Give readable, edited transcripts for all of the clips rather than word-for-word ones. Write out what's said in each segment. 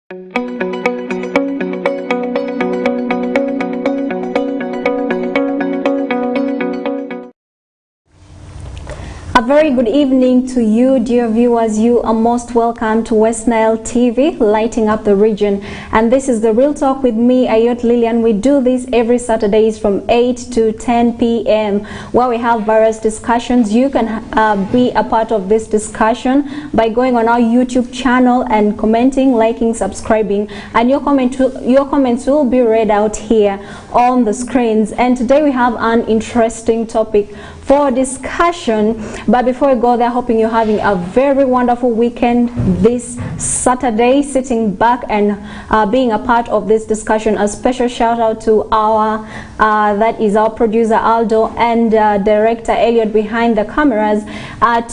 A very good evening to you, dear viewers. You are most welcome to Westnile TV, lighting up the region. And this is the Real Talk with me, Ayot, Lillian. We do this every Saturdays from 8 to 10 p.m. where we have various discussions. You can be a part of this discussion by going on our YouTube channel and commenting, liking, subscribing, and your comments will be read out here on the screens. And today we have an interesting topic for discussion. But before we go there, hoping you're having a very wonderful weekend this Saturday, sitting back and being a part of this discussion. A special shout out to our that is our producer Aldo and director Ayot behind the cameras.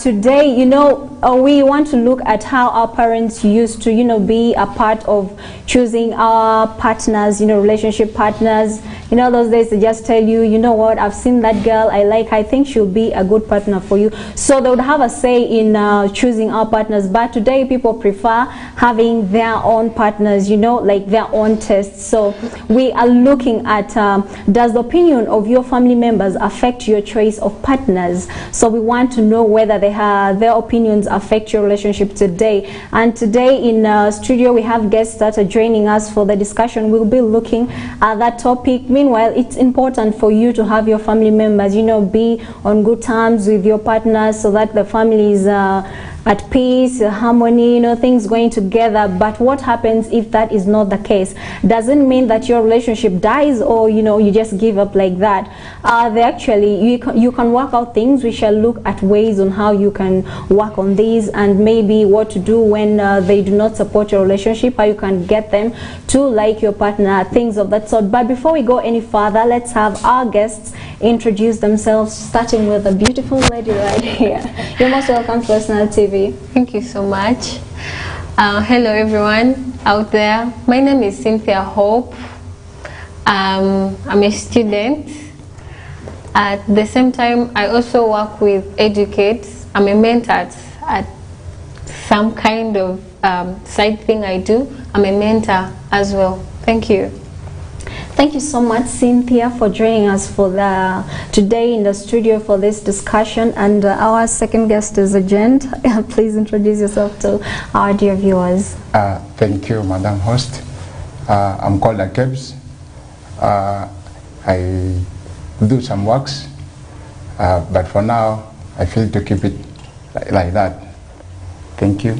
Today, we want to look at how our parents used to be a part of choosing our partners, relationship partners. Those days they just tell you, what, I've seen that girl, I think she'll be a good partner for you. So they would have a say in choosing our partners. But today people prefer having their own partners, like their own tastes. So we are looking at does the opinion of your family members affect your choice of partners? So we want to know whether their opinions affect your relationship today. And today in studio we have guests that are joining us for the discussion. We'll be looking at that topic. Meanwhile, it's important for you to have your family members, be on good terms with your partners so that the family is at peace, harmony, things going together. But what happens if that is not the case? Doesn't mean that your relationship dies or you just give up like that. You can work out things. We shall look at ways on how you can work on these and maybe what to do when they do not support your relationship, how you can get them to like your partner, things of that sort. But before we go any further, let's have our guests introduce themselves, starting with a beautiful lady right here. You're most welcome to Westnile TV. Thank you so much. Hello everyone out there. My name is Cynthia Hope. I'm a student. At the same time, I also work with educates. I'm a mentor at some kind of side thing I do. I'm a mentor as well. Thank you. Thank you so much, Cynthia, for joining us for today in the studio for this discussion. And our second guest is Agent. Please introduce yourself to our dear viewers. Thank you, Madam Host. I'm called Kalz. I do some works, but for now, I feel to keep it like that. Thank you.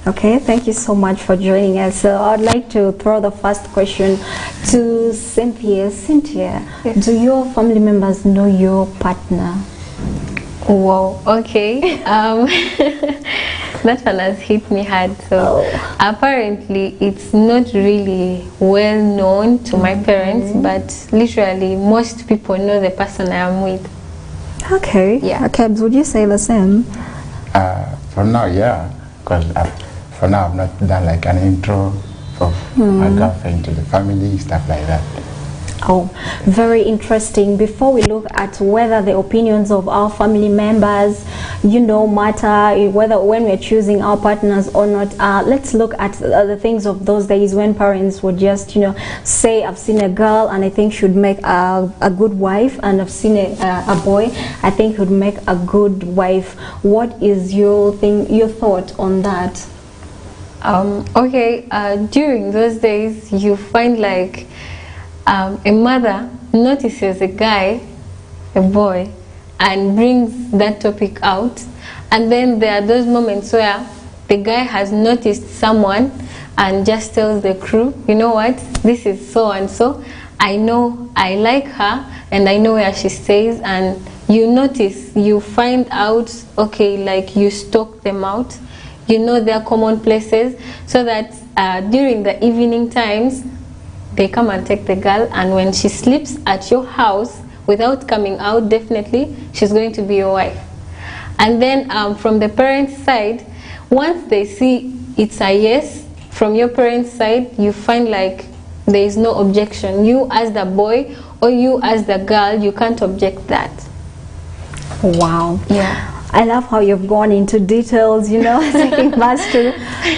Okay, thank you so much for joining us. So I'd like to throw the first question to Cynthia. Cynthia, yes. Do your family members know your partner? Wow, okay. That one has hit me hard. So apparently it's not really well known to my parents, but literally most people know the person I am with. Okay. Yeah. Okay, would you say the same? For now, yeah, because for now I've not done like an intro of my girlfriend to the family, stuff like that. Oh, very interesting. Before we look at whether the opinions of our family members, matter, whether when we're choosing our partners or not, let's look at the things of those days when parents would just, say, I've seen a girl and I think she'd make a good wife, and I've seen a boy, I think would make a good wife. What is your thought on that? Okay, during those days, you find like a mother notices a guy, a boy, and brings that topic out, and then there are those moments where the guy has noticed someone and just tells the crew, you know what, this is so and so, I know I like her and I know where she stays, and you notice, you find out, okay, like you stalk them out, their common places, so that during the evening times they come and take the girl, and when she sleeps at your house without coming out, definitely she's going to be your wife. And then from the parents' side, once they see it's a yes from your parents' side, you find like there is no objection. You as the boy or you as the girl, you can't object that. Wow. Yeah. I love how you've gone into details, you know, taking us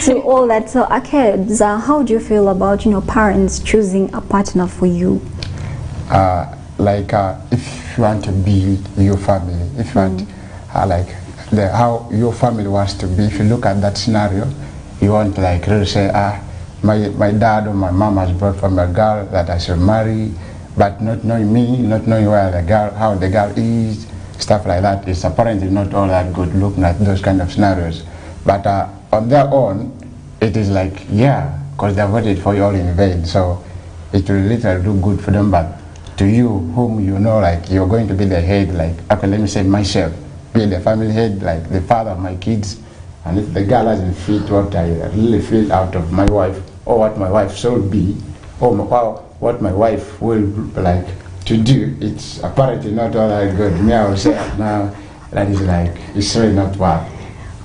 to all that. So, kids, how do you feel about, you know, parents choosing a partner for you? If you want to be your family, if you want, how your family wants to be, if you look at that scenario, you want to like really say, my dad or my mom has brought from a girl that I should marry, but not knowing me, not knowing where the girl, how the girl is, stuff like that. It's apparently not all that good looking at those kind of scenarios. But on their own, it is like, yeah, because they've waited for you all in vain. So it will literally do good for them. But to you, whom you know, like you're going to be the head, like, okay, let me say myself, be the family head, like the father of my kids. And if the girl doesn't fit what I really feel out of my wife, or what my wife should be, or what my wife will like to do, it's apparently not all that good. Me, I will say, no, that is like, it's really not worth.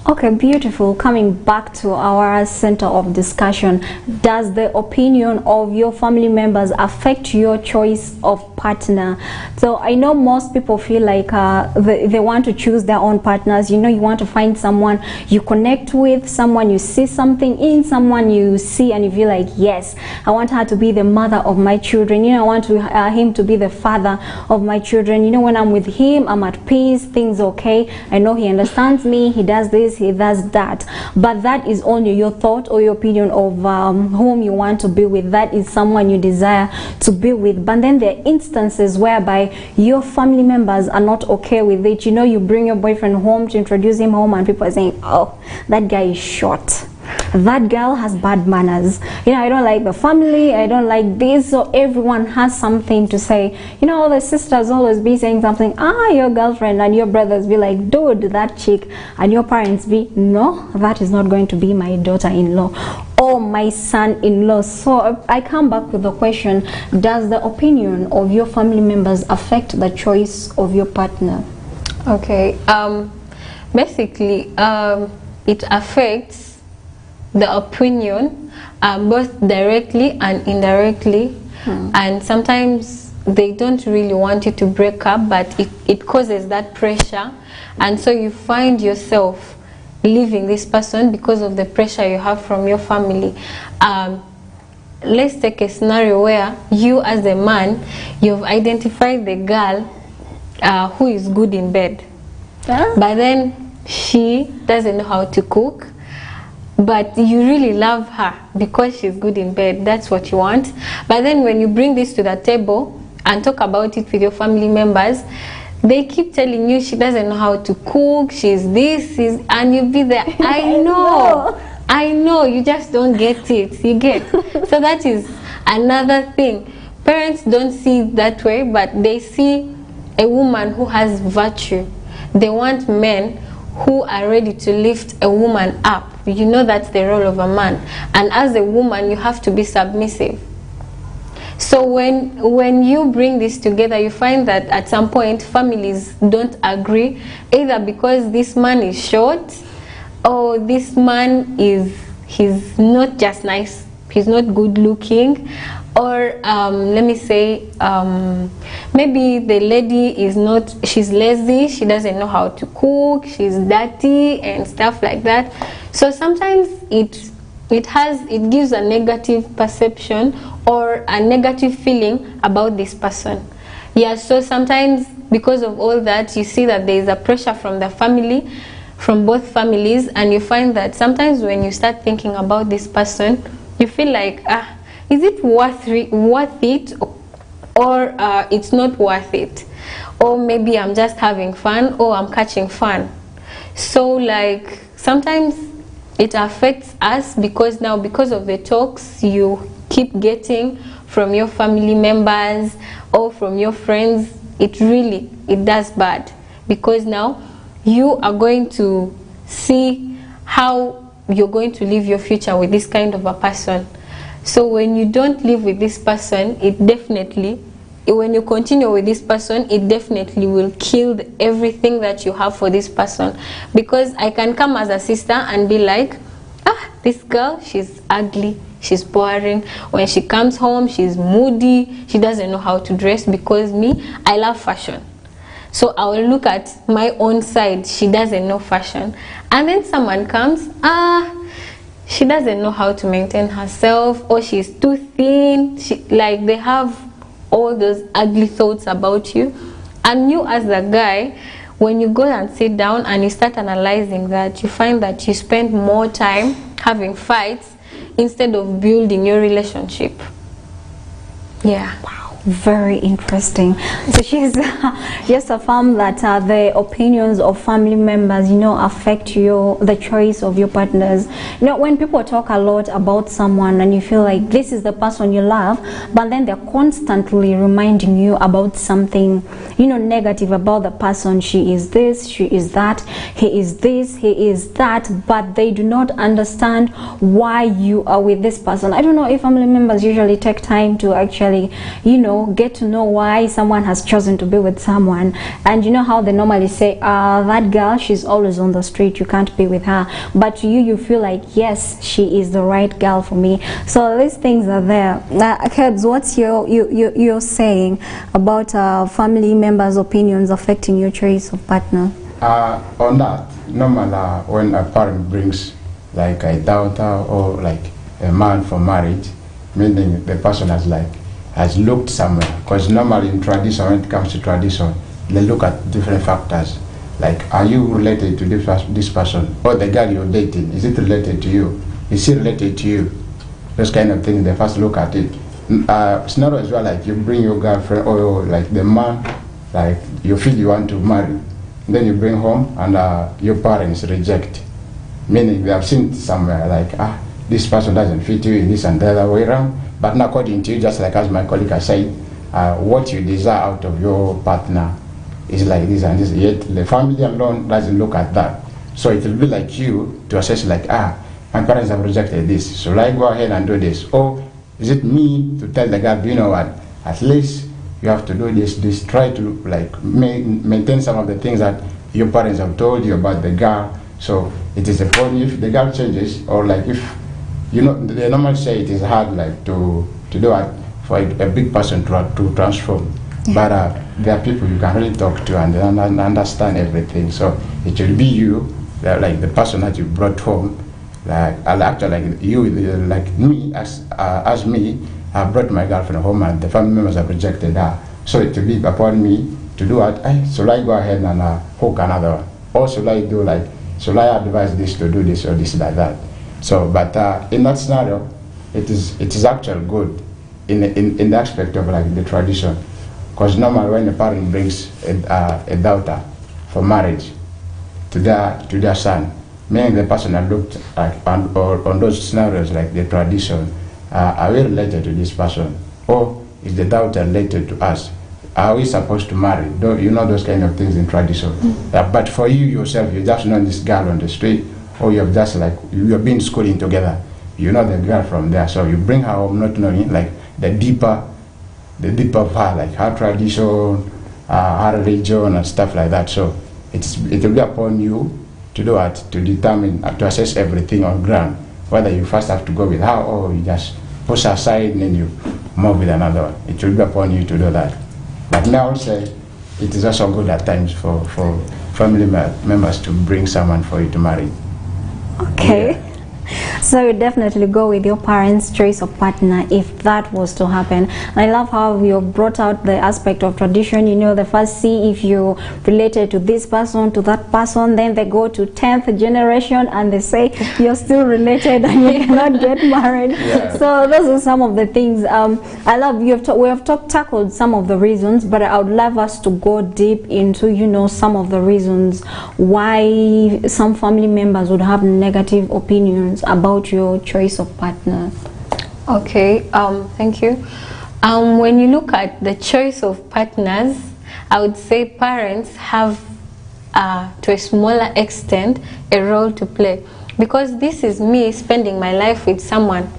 Okay, beautiful. Coming back to our center of discussion, does the opinion of your family members affect your choice of partner? So I know most people feel like they want to choose their own partners. You know, you want to find someone you connect with, someone you see something in, someone you see and you feel like, yes, I want her to be the mother of my children. You know, I want him to be the father of my children. You know, when I'm with him, I'm at peace, things okay. I know he understands me, he does this, he does that. But that is only your thought or your opinion of whom you want to be with. That is someone you desire to be with. But then there are instances whereby your family members are not okay with it. You know, you bring your boyfriend home to introduce him home and people are saying, oh, that guy is short, that girl has bad manners, you know, I don't like the family, I don't like this. So everyone has something to say. You know, all the sisters always be saying something, your girlfriend, and your brothers be like, dude, that chick, and your parents be, no, that is not going to be my daughter-in-law or my son-in-law. So I come back with the question, does the opinion of your family members affect the choice of your partner? Okay, basically it affects the opinion both directly and indirectly. And sometimes they don't really want you to break up, but it causes that pressure, and so you find yourself leaving this person because of the pressure you have from your family. Let's take a scenario where you as a man, you've identified the girl who is good in bed, but then she doesn't know how to cook, but you really love her because she's good in bed. That's what you want. But then when you bring this to the table and talk about it with your family members, they keep telling you she doesn't know how to cook, she's this, and you be there, I know, you just don't get it, you get. So that is another thing. Parents don't see it that way, but they see a woman who has virtue. They want men who are ready to lift a woman up. You know, that's the role of a man, and as a woman you have to be submissive. So when you bring this together, you find that at some point families don't agree, either because this man is short, or this man he's not just nice, he's not good looking, or let me say maybe the lady is not, she's lazy, she doesn't know how to cook, she's dirty and stuff like that. So sometimes it gives a negative perception or a negative feeling about this person. Yeah, so sometimes because of all that, you see that there is a pressure from the family, from both families, and you find that sometimes when you start thinking about this person, you feel like, is it worth it, or it's not worth it, or maybe I'm just having fun, or I'm catching fun. So like sometimes it affects us because now, because of the talks you keep getting from your family members or from your friends, it does bad, because now you are going to see how you're going to live your future with this kind of a person. So when you don't live with this person, when you continue with this person, it definitely will kill everything that you have for this person. Because I can come as a sister and be like, this girl, she's ugly, she's boring, when she comes home she's moody, she doesn't know how to dress, because me, I love fashion. So I will look at my own side. She doesn't know fashion. And then someone comes, she doesn't know how to maintain herself, or she's too thin. Like, they have all those ugly thoughts about you. And you as the guy, when you go and sit down and you start analyzing that, you find that you spend more time having fights instead of building your relationship. Yeah. Wow. Very interesting. So she's just affirmed that the opinions of family members, affect the choice of your partners. When people talk a lot about someone and you feel like this is the person you love, but then they're constantly reminding you about something, negative about the person. She is this, she is that, he is this, he is that, but they do not understand why you are with this person. I don't know if family members usually take time to actually, get to know why someone has chosen to be with someone. And you know how they normally say, that girl, she's always on the street, you can't be with her. But to you feel like, yes, she is the right girl for me. So these things are there. Kalz, what's your saying about family members' opinions affecting your choice of partner? On that, normally when a parent brings like a daughter or like a man for marriage, meaning the person has looked somewhere, because normally in tradition, when it comes to tradition, they look at different factors, like, are you related to this person, or the girl you're dating, is it related to you, is he related to you? Those kind of things, they first look at it. Scenario as well, like you bring your girlfriend or like the man, like you feel you want to marry, then you bring home and your parents reject, meaning they have seen somewhere like, this person doesn't fit you in this and the other way around. But not according to you, just like as my colleague has said, what you desire out of your partner is like this and this, yet the family alone doesn't look at that. So it will be like you to assess like, my parents have rejected this, so I go ahead and do this. Or is it me to tell the girl, you know what, at least you have to do this, try to like maintain some of the things that your parents have told you about the girl. So it is upon you if the girl changes, or like if, they normally say it is hard like to do it for a big person to transform. Yeah. But there are people you can really talk to and understand everything. So it will be you, like the person that you brought home, like actually like you, like me, as me, I brought my girlfriend home and the family members have rejected her. So it will be upon me to do it. So I go ahead and hook another one. Or should I do like, should I advise this to do this or this like that? So, but in that scenario, it is actually good in the aspect of like the tradition, because normally when a parent brings a daughter for marriage to their son, meaning the person that looked like on those scenarios like the tradition, are we related to this person, or is the daughter related to us? Are we supposed to marry? Those kind of things in tradition. But for you yourself, you just know this girl on the street, or you have just like, you have been schooling together, you know the girl from there, so you bring her home not knowing like the deeper of her, like her tradition, her religion and stuff like that. So it will be upon you to do it, to determine, to assess everything on ground, whether you first have to go with her or you just push her aside and then you move with another one. It will be upon you to do that. But now I would say it is also good at times for family members to bring someone for you to marry. Okay. Yeah. So you definitely go with your parents' choice of partner if that was to happen. And I love how you brought out the aspect of tradition. They first see if you're related to this person, to that person, then they go to 10th generation and they say you're still related and you cannot get married. Yeah. So those are some of the things. I love we have tackled some of the reasons, but I would love us to go deep into some of the reasons why some family members would have negative opinions about your choice of partner. Okay, thank you. When you look at the choice of partners, I would say parents have to a smaller extent a role to play, because this is me spending my life with someone.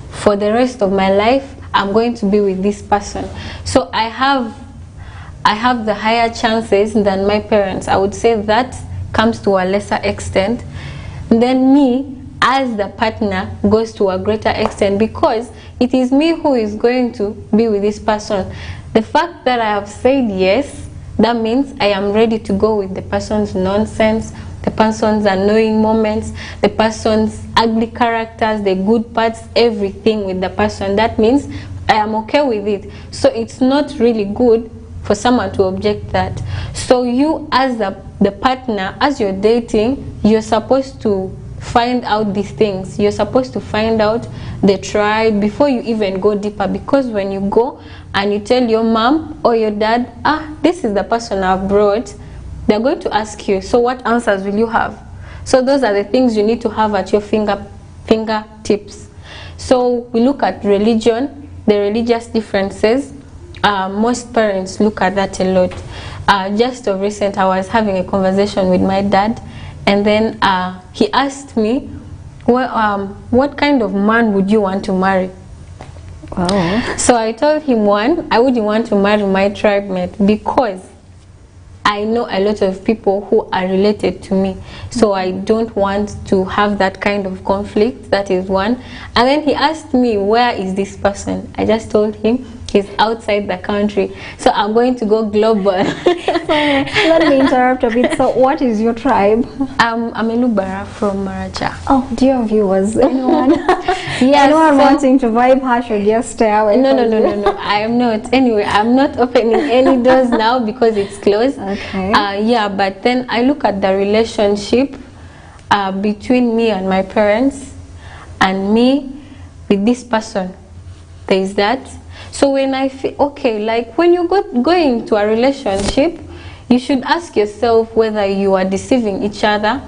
For the rest of my life I'm going to be with this person, so I have the higher chances than my parents. I would say that comes to a lesser extent. Then me as the partner goes to a greater extent, because it is me who is going to be with this person. The fact that I have said yes that means I am ready to go with the person's nonsense, the person's annoying moments, the person's ugly characters, the good parts, everything with the person. That means I am okay with it. So it's not really good for someone to object that. So you as the partner, as you're dating, you're supposed to find out these things. You're supposed to find out the tribe before you even go deeper, because when you go and you tell your mom or your dad, this is the person I've brought, they're going to ask you, so what answers will you have? So those are the things you need to have at your fingertips. So we look at religion, the religious differences. Most parents look at that a lot. Just of recent, I was having a conversation with my dad, and then he asked me, what kind of man would you want to marry? Wow. So I told him, one, I wouldn't want to marry my tribe mate, because I know a lot of people who are related to me. So I don't want to have that kind of conflict. That is one. And then he asked me, where is this person? I just told him he's outside the country. So I'm going to go global. Let me interrupt a bit. So what is your tribe? I'm a Lubara from Maracha. Oh, dear viewers, anyone? Yes, anyone wanting to vibe her should just stay away. No. I am not. Anyway, I'm not opening any doors now because it's closed. Okay. Yeah, but then I look at the relationship between me and my parents, and me with this person. There is that. So when I feel okay, like when you go into a relationship, you should ask yourself whether you are deceiving each other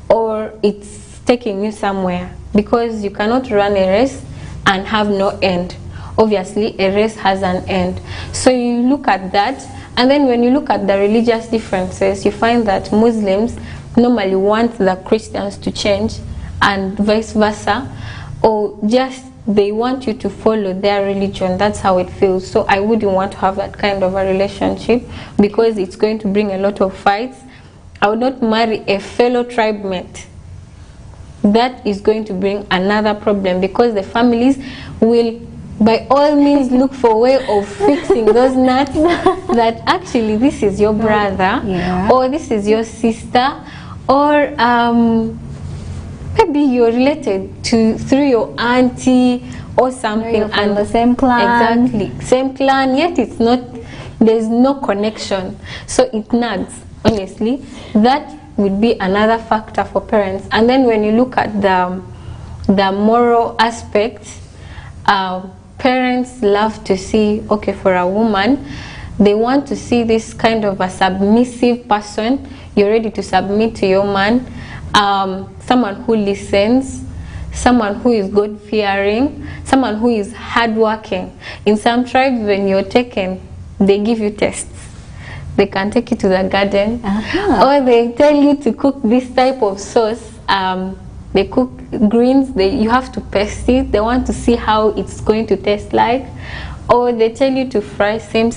or it's taking you somewhere, because you cannot run a race and have no end. Obviously, a race has an end. So you look at that, and then when you look at the religious differences, you find that Muslims normally want the Christians to change, and vice versa, or just they want you to follow their religion. That's how it feels. So I wouldn't want to have that kind of a relationship, because it's going to bring a lot of fights. I would not marry a fellow tribe mate. That is going to bring another problem, because the families will by all means look for a way of fixing those nuts, that actually this is your brother, or this is your sister, or maybe you're related through your auntie or something, and the same clan. Exactly, same clan, yet it's not, there's no connection, so it nags. Honestly, that would be another factor for parents. And then when you look at the moral aspect, parents love to see, okay, for a woman, they want to see this kind of a submissive person. You're ready to submit to your man, someone who listens, someone who is God-fearing, someone who is hardworking. In some tribes, when you're taken, they give you tests. They can take you to the garden, or they tell you to cook this type of sauce. They cook greens, you have to paste it. They want to see how it's going to taste like. Or they tell you to fry same,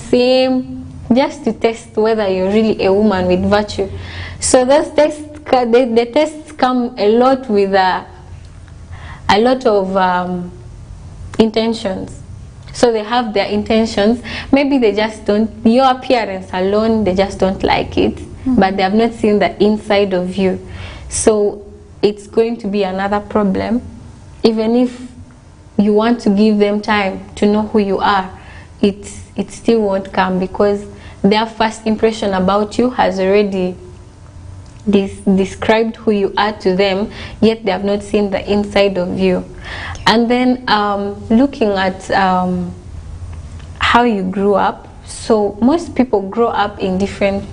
just to test whether you're really a woman with virtue. So those tests, the tests come a lot with a lot of intentions. So they have their intentions. Maybe they just don't, your appearance alone, they just don't like it. But they have not seen the inside of you. So it's going to be another problem. Even if you want to give them time to know who you are, it still won't come, because their first impression about you has already described who you are to them, yet they have not seen the inside of you. And then looking at how you grew up. So most people grow up in different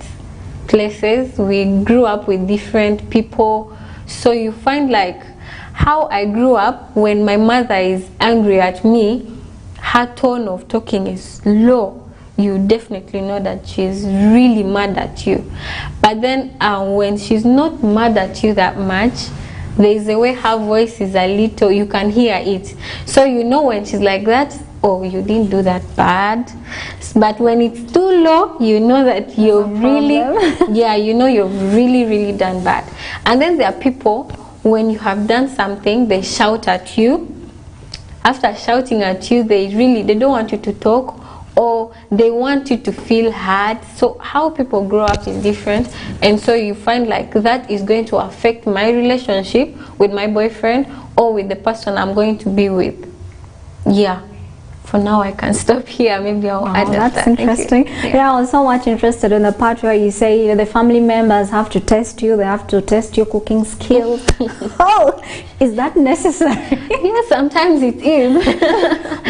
places. We grew up with different people. So you find like how I grew up, when my mother is angry at me, her tone of talking is low. You definitely know that she's really mad at you. But then when she's not mad at you that much, there is a way her voice is a little, you can hear it. So you know when she's like that, oh, you didn't do that bad. But when it's too low, you know that you're really, yeah, you know you've really done bad. And then there are people, when you have done something, they shout at you. After shouting at you, they don't want you to talk, or they want you to feel hard. So how people grow up is different, and so you find like that is going to affect my relationship with my boyfriend or with the person I'm going to be with. Yeah. For now, I can stop here. Maybe I'll add that's after. interesting. Yeah, I was so much interested in the part where you say the family members have to test you. They have to test your cooking skills. Oh, is that necessary? Yeah, sometimes it is.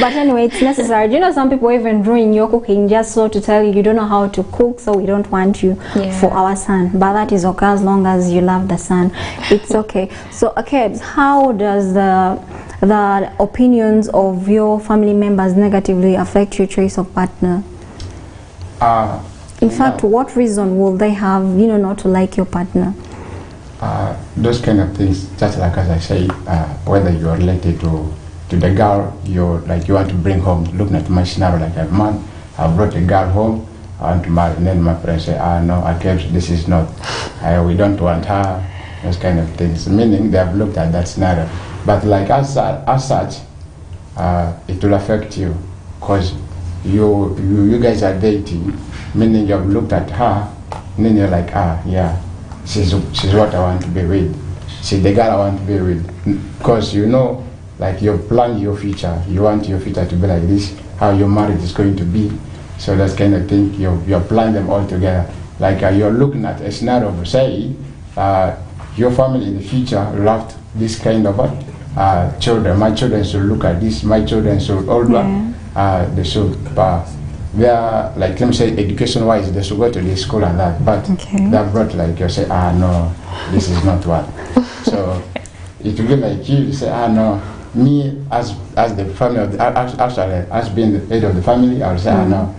But anyway, it's necessary. Do you know some people even ruin your cooking just so to tell you don't know how to cook, so we don't want you for our son. But that is okay as long as you love the son. It's okay. So, okay, how does the opinions of your family members negatively affect your choice of partner? In fact, what reason will they have, not to like your partner? Those kind of things, just like as I say, whether you are related to the girl, you want to bring home. Looking at my scenario, like a man, I brought a girl home, I want to marry, and then my parents say, no, I can't, this is not, we don't want her, those kind of things. Meaning they have looked at that scenario. But like as such, it will affect you, because you guys are dating, meaning you have looked at her, and then you're like, yeah, she's what I want to be with. She's the girl I want to be with. Because like you plan your future, you want your future to be like this, how your marriage is going to be. So that's kind of thing, you plan them all together. Like you're looking at a scenario of, say, your family in the future loved this kind of children. My children should look at this. My children should they should they are, like, let me say, education wise, they should go to this school and that, but that brought like you say, no, this is not what. So it will be like you say, no, me as the family of as being the head of the family, I will say, no,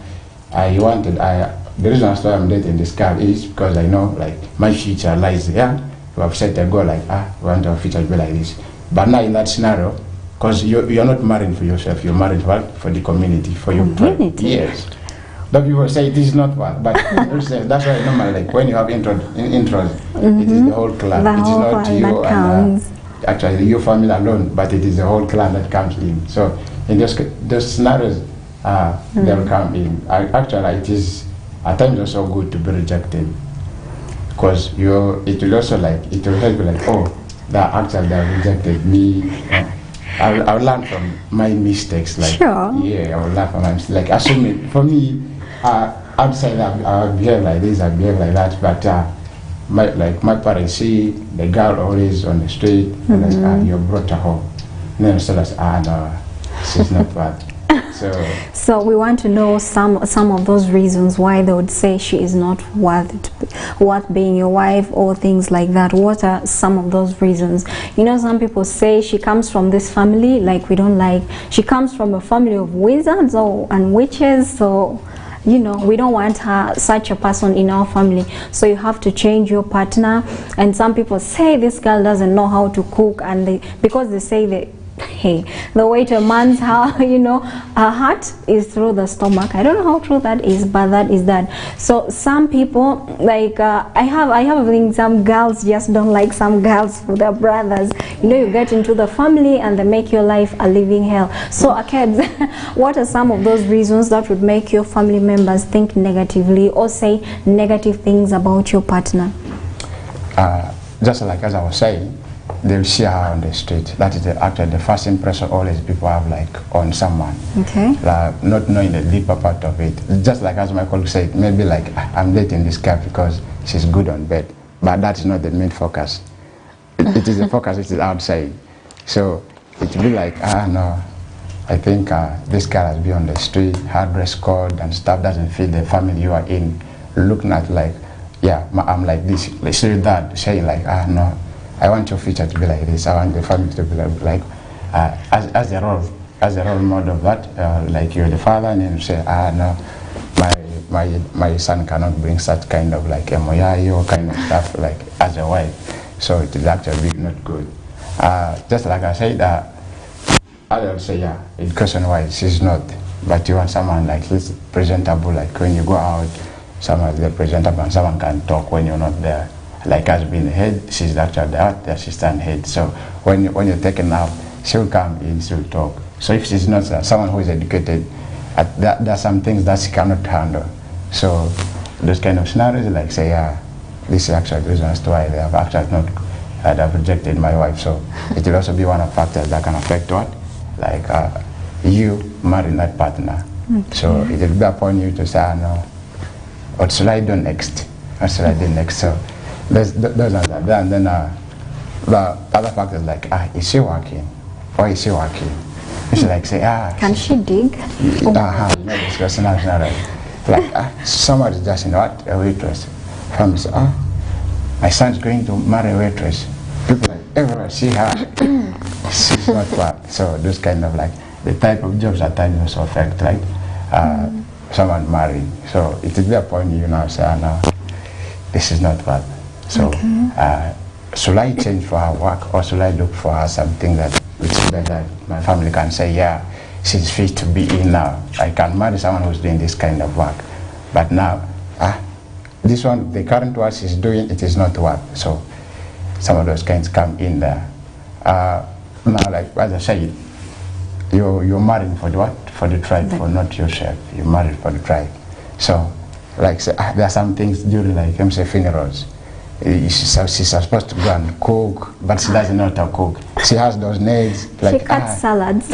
the reason why I'm dating this girl is because I know like my future lies here. We have set a goal like, we want our future to be like this. But now in that scenario, because you're not married for yourself, you're married for the community, for your community. Yes. The people say it is not what, but that's why normally, like when you have intros, it is the whole clan. It is not you and actually your family alone, but it is the whole clan that comes in. So in those scenarios, they will come in. Actually, it is at times also good to be rejected, because it will also it will help you like, that actually they rejected me. I'll learn from my mistakes. Like, yeah, I will learn from my mistakes. Like, assuming for me, outside I behave like this, I behave like that, but my parents see the girl always on the street, and you brought her home, and then tell us, no, she's not bad. So we want to know some of those reasons why they would say she is not worth being your wife or things like that. What are some of those reasons? Some people say she comes from this family, like we don't like. She comes from a family of wizards and witches, so we don't want such a person in our family. So you have to change your partner. And some people say this girl doesn't know how to cook, and because they say the way to a man's heart, her heart is through the stomach. I don't know how true that is, but that is that. So some people, like I have a feeling some girls just don't like some girls for their brothers. You get into the family and they make your life a living hell. So kids, what are some of those reasons that would make your family members think negatively or say negative things about your partner? Just like as I was saying, they'll see her on the street. That is actually the first impression always people have like on someone. Okay. Not knowing the deeper part of it. Just like as my colleague said, maybe like I'm dating this girl because she's good on bed. But that is not the main focus. It is the focus, it is outside. So it will be like, no, I think this girl has been on the street, her dress code and stuff doesn't fit the family you are in. Looking at like, yeah, I'm like this. Let's say that, saying like, no, I want your future to be like this. I want the family to be like as a role model of that. Like you're the father, and then you say, no, my son cannot bring such kind of like emoyayo kind of stuff like as a wife. So it is actually not good. Just like I said, I would say, yeah, education wise she's not, but you want someone like this presentable. Like when you go out, someone is presentable and someone can talk when you're not there. Like as being the head, she's actually the assistant head. So when you're taken out, she'll come in, she'll talk. So if she's not someone who is educated, there are some things that she cannot handle. So those kind of scenarios, like say, yeah, this is actually the reason as to why they have actually not they have rejected my wife. So it will also be one of the factors that can affect what, like you marrying that partner. Okay. So it will be upon you to say, no, what should I do next? What should I do next? So those are that. And then the other factors like, is she working? Why is she working? You should like say, can she dig? This person is not right. Like, somebody just, you know what, a waitress. Family say, my son's going to marry a waitress. People like, everywhere see her. She's not what. So those kind of like, the type of jobs at times also affect, like, someone married. So it will be a point you now say, no, this is not what. So, should I change for her work, or should I look for her something that which is better? My family can say, yeah, she's fit to be in now. I can marry someone who's doing this kind of work. But now, this one, the current work she's doing, it is not work. So some of those kinds come in there. Now, like as I said, you're married for the what? For the tribe, for not yourself. You're married for the tribe. So, like say, there are some things during like say funerals. She's supposed to go and cook, but she doesn't know how to cook. She has those nails. Like, she cuts salads.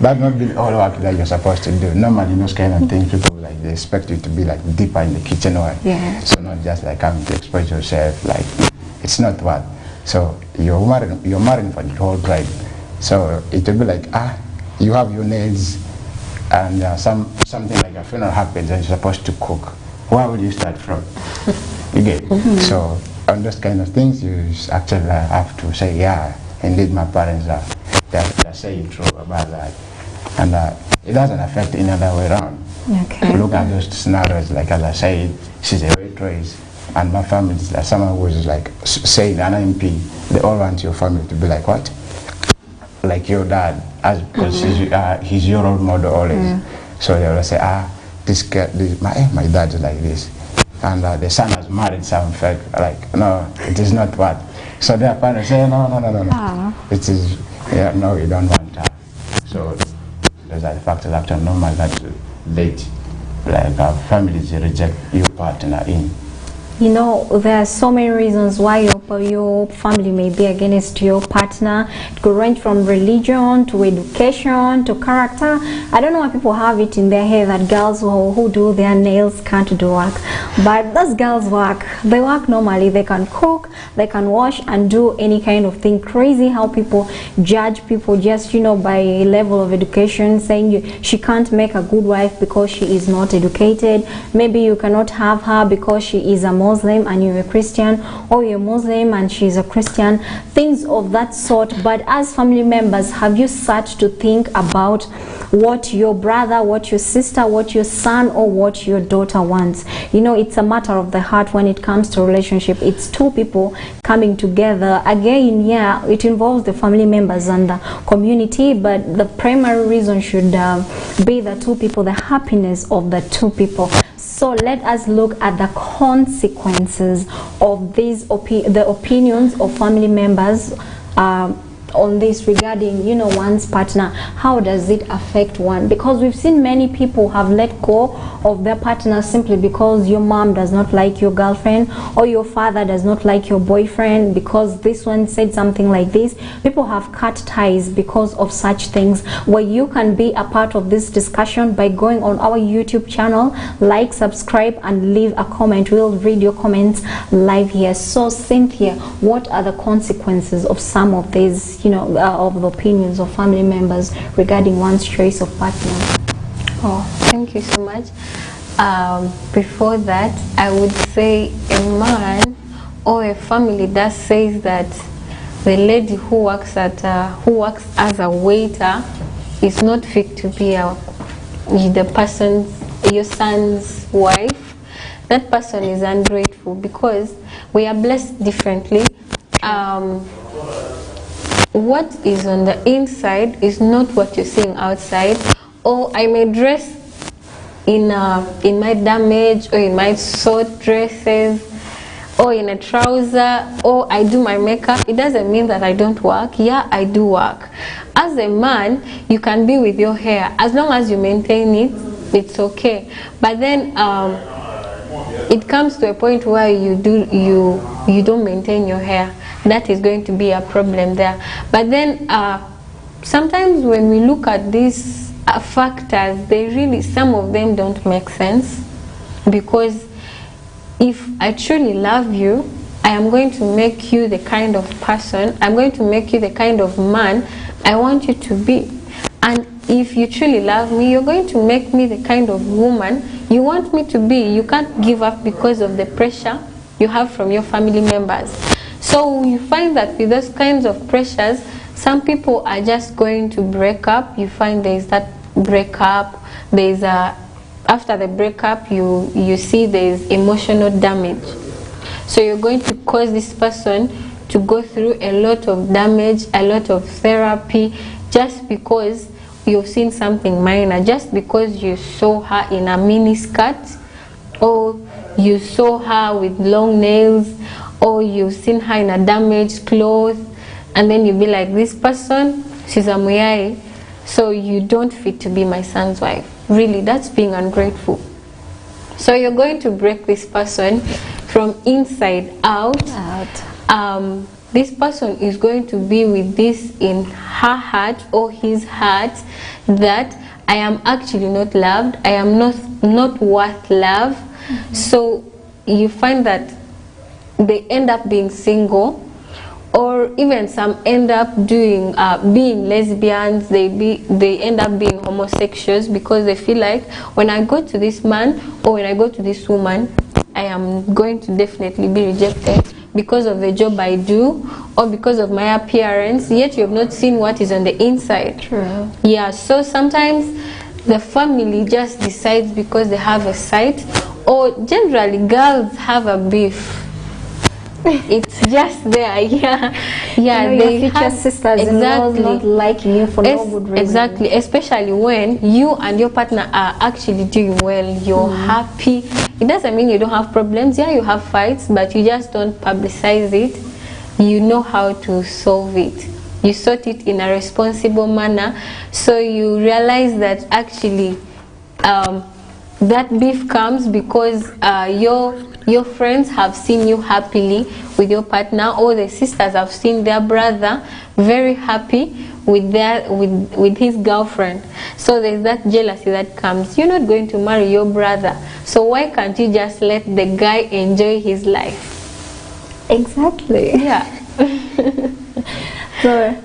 That's not been all work that you're supposed to do. Normally, those kind of things, people like they expect you to be like deeper in the kitchen or so not just like coming to expose yourself. Like it's not what. So you're married for the whole tribe. So it will be like you have your nails, and something like a funeral happens and you're supposed to cook. Where will you start from? You get So on those kind of things, you actually have to say, yeah, indeed, my parents are they're saying true about that, and it doesn't affect any other way around. Okay. Look at those scenarios, like as I said, she's a waitress, and my family is like someone who is like saying an MP. They all want your family to be like what? Like your dad, as because he's your role model always. So they will say, this girl, my dad is like this, and the son has married some fake. Like, no, it is not what. So their parents say, no. It is, no, you don't want her. So those are the factors actually normal that late, like our families reject your partner in. You know, there are so many reasons why your family may be against your partner. It could range from religion to education to character. I don't know why people have it in their head that girls who do their nails can't do work. But those girls work. They work normally. They can cook, they can wash and do any kind of thing. Crazy how people judge people just, you know, by level of education, saying she can't make a good wife because she is not educated. Maybe you cannot have her because she is a Muslim and you're a Christian, or you're Muslim and she's a Christian, things of that sort. But as family members, have you sat to think about what your brother, what your sister, what your son, or what your daughter wants? You know, it's a matter of the heart when it comes to relationship. It's two people coming together. Again, yeah, it involves the family members and the community, but the primary reason should be the two people, the happiness of the two people. So let us look at the consequences of these the opinions of family members on this regarding, you know, one's partner. How does it affect one? Because we've seen many people have let go of their partner simply because your mom does not like your girlfriend, or your father does not like your boyfriend because this one said something like this. People have cut ties because of such things, where you can be a part of this discussion by going on our YouTube channel, like, subscribe, and leave a comment. We'll read your comments live here. So Cynthia, what are the consequences of some of these, you know, of the opinions of family members regarding one's choice of partner? Oh, thank you so much. Before that, I would say a man or a family that says that the lady who works as a waiter is not fit to be your son's wife. That person is ungrateful, because we are blessed differently. What is on the inside is not what you're seeing outside. Or I may dress in my damage or in my short dresses, or in a trouser, or I do my makeup, it doesn't mean that I don't work. Yeah, I do work. As a man, you can be with your hair as long as you maintain it, it's okay. But then it comes to a point where you don't maintain your hair. That is going to be a problem there. But then sometimes when we look at these factors, some of them don't make sense, because if I truly love you, I am going to make you the kind of person, I'm going to make you the kind of man I want you to be. And if you truly love me, you're going to make me the kind of woman you want me to be. You can't give up because of the pressure you have from your family members. So you find that with those kinds of pressures, some people are just going to break up. You find there's that breakup, there's after the breakup, you see there's emotional damage. So you're going to cause this person to go through a lot of damage, a lot of therapy, just because you've seen something minor, just because you saw her in a mini skirt, or you saw her with long nails, or you've seen her in a damaged clothes, and then you'll be like, this person, she's a muyai, so you don't fit to be my son's wife. Really, that's being ungrateful. So you're going to break this person from inside out. This person is going to be with this in her heart or his heart, that I am actually not loved, I am not worth love. So you find that they end up being single, or even some end up doing being lesbians. They end up being homosexuals, because they feel like, when I go to this man or when I go to this woman, I am going to definitely be rejected because of the job I do, or because of my appearance, yet you have not seen what is on the inside. True. Yeah, so sometimes the family just decides because they have a site, or generally girls have a beef. It's just there, yeah. They your future sisters not liking you for no good reason. Exactly, especially when you and your partner are actually doing well, you're happy. It doesn't mean you don't have problems. Yeah, you have fights, but you just don't publicize it. You know how to solve it. You sort it in a responsible manner. So you realize that actually that beef comes because your friends have seen you happily with your partner, or the sisters have seen their brother very happy with his girlfriend. So there's that jealousy that comes. You're not going to marry your brother, so why can't you just let the guy enjoy his life? Exactly. Yeah. So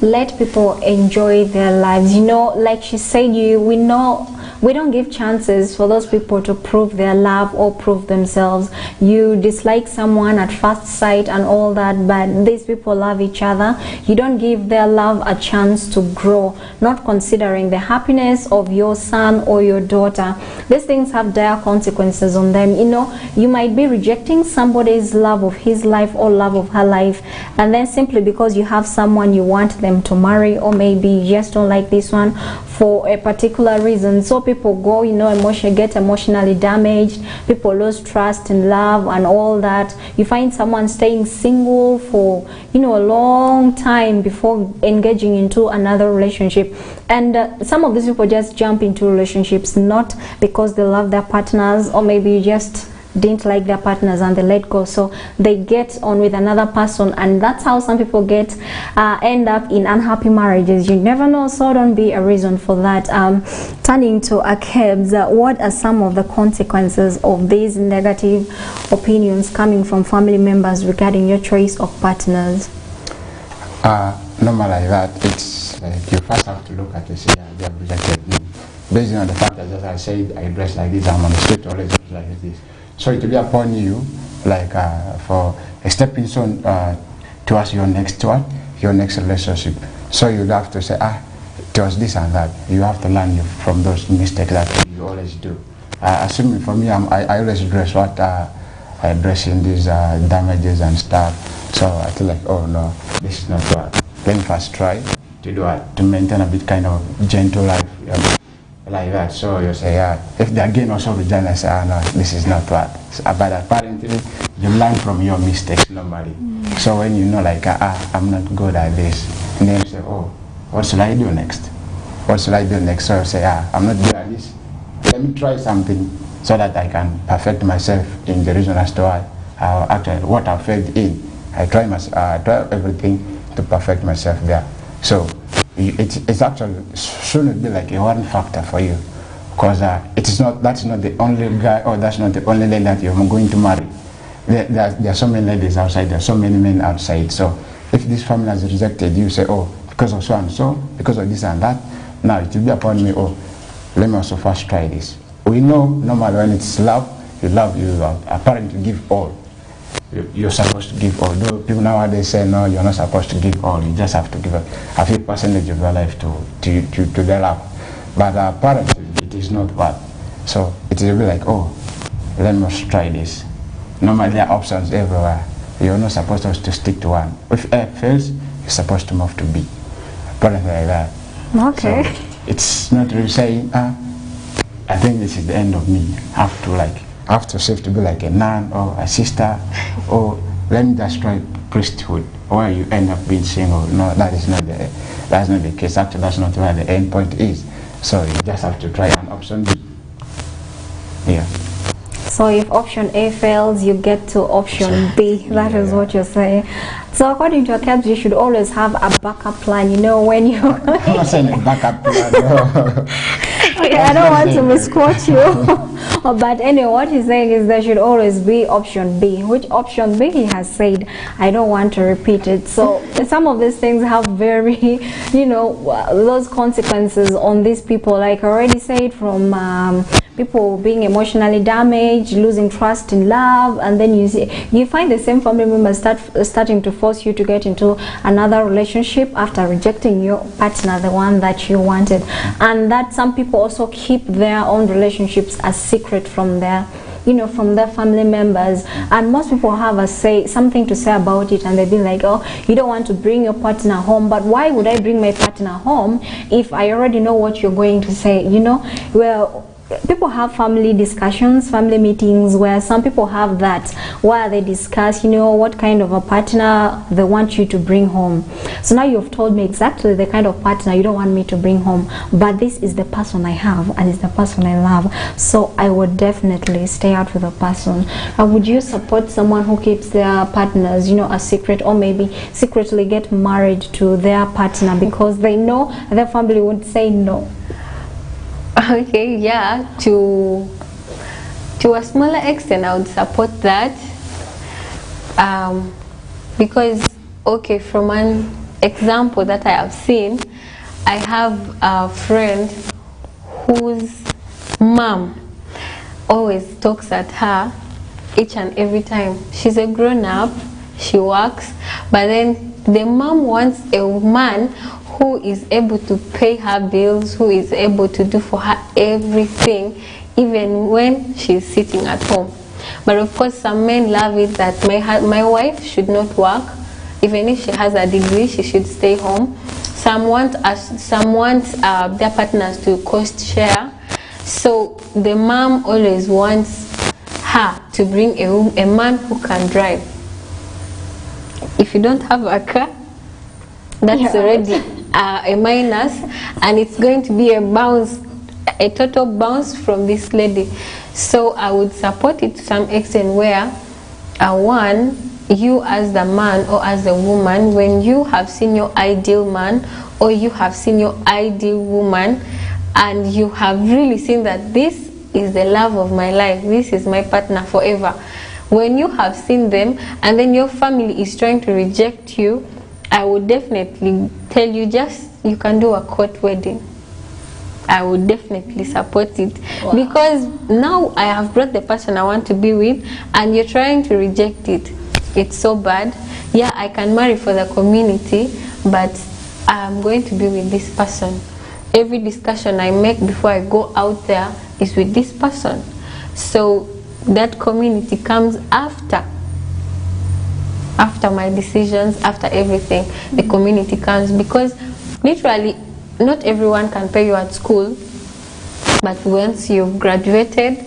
let people enjoy their lives. Like she said, we know we don't give chances for those people to prove their love or prove themselves. You dislike someone at first sight and all that, but these people love each other. You don't give their love a chance to grow, not considering the happiness of your son or your daughter. These things have dire consequences on them. You might be rejecting somebody's love of his life or love of her life, and then simply because you have someone you want them to marry, or maybe you just don't like this one for a particular reason. So people go, get emotionally damaged. People lose trust in love and all that. You find someone staying single for a long time before engaging into another relationship. And some of these people just jump into relationships not because they love their partners, or maybe just didn't like their partners and they let go, so they get on with another person, and that's how some people end up in unhappy marriages. You never know, so don't be a reason for that. Turning to Kalz, what are some of the consequences of these negative opinions coming from family members regarding your choice of partners? Normally that, it's like you first have to look at this. They have rejected me based on the fact that, as I said, I dress like this, I'm on the street always dress like this. So it will be upon you, like for a stepping stone towards your next relationship. So you'd have to say, it was this and that. You have to learn from those mistakes that you always do. Assuming for me, I always dress what I dress in these damages and stuff. So I feel like, oh no, this is not what. Let me first try to do it, to maintain a bit kind of gentle life. like that. So you say, if they again also rejoin, I say, no, this is not what. But apparently, you learn from your mistakes normally. So when you know, like, I'm not good at this, and then you say, oh, what should I do next? What should I do next? So you say, I'm not good at this. Let me try something so that I can perfect myself in the reason as to why, actually, what I failed in. I try everything to perfect myself there. So it's actually shouldn't be like a one factor for you, because that's not the only guy, or that's not the only lady that you're going to marry. There are so many ladies outside, there are so many men outside. So if this family has rejected you, say, oh, because of so and so, because of this and that, now it will be upon me, oh, let me also first try this. We know normally when it's love, you are apparently give all. You're supposed to give all. Though people nowadays say, no, you're not supposed to give all. You just have to give a few percentage of your life to the love. But apparently, it is not bad. So it will be like, oh, let me try this. Normally, there are options everywhere. You're not supposed to stick to one. If A fails, you're supposed to move to B. Apparently like that. Okay. So it's not really saying, I think this is the end of me. I have to save to be like a nun or a sister, or let me just try priesthood, or you end up being single. No, that's not the case. Actually, that's not where the end point is. So you just have to try an option B. Yeah. So if option A fails, you get to option B. That is what you're saying. So according to Kalz, you should always have a backup plan. You know, when you. I'm not saying a backup plan. No. Okay, I don't want to misquote you. But anyway, what he's saying is there should always be option B. Which option B he has said, I don't want to repeat it. So some of these things have very, those consequences on these people. Like I already said, from people being emotionally damaged, losing trust in love, and then you find the same family members starting to force you to get into another relationship after rejecting your partner, the one that you wanted. And that some people also keep their own relationships as secret from their family members, and most people have something to say about it, and they've been like, oh, you don't want to bring your partner home. But why would I bring my partner home if I already know what you're going to say? Well, people have family discussions, family meetings, where some people have that, where they discuss, what kind of a partner they want you to bring home. So now you've told me exactly the kind of partner you don't want me to bring home, but this is the person I have, and it's the person I love. So I would definitely stay out with a person. Would you support someone who keeps their partners, a secret, or maybe secretly get married to their partner because they know their family would say no? Okay, yeah, to a smaller extent I would support that, because, okay, from an example that I have seen, I have a friend whose mom always talks at her each and every time. She's a grown-up, she works, but then the mom wants a man who is able to pay her bills, who is able to do for her everything, even when she's sitting at home. But of course, some men love it that my wife should not work. Even if she has a degree, she should stay home. Some want their partners to cost share. So the mom always wants her to bring a man who can drive. If you don't have a car, that's already a minus, and it's going to be a total bounce from this lady. So I would support it to some extent, where one, you as the man or as the woman, when you have seen your ideal man or you have seen your ideal woman, and you have really seen that this is the love of my life, this is my partner forever, when you have seen them and then your family is trying to reject you, I would definitely tell you, you can do a court wedding. I would definitely support it. Wow. Because now I have brought the person I want to be with, and you're trying to reject it. It's so bad. Yeah, I can marry for the community, but I'm going to be with this person. Every discussion I make before I go out there is with this person. So that community comes after my decisions, after everything. The community comes, because literally not everyone can pay you at school. But once you've graduated,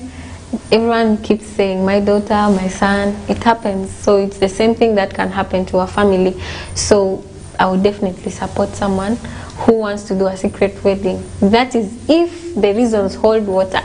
everyone keeps saying, my daughter, my son. It happens. So it's the same thing that can happen to a family. So I would definitely support someone who wants to do a secret wedding. That is if the reasons hold water.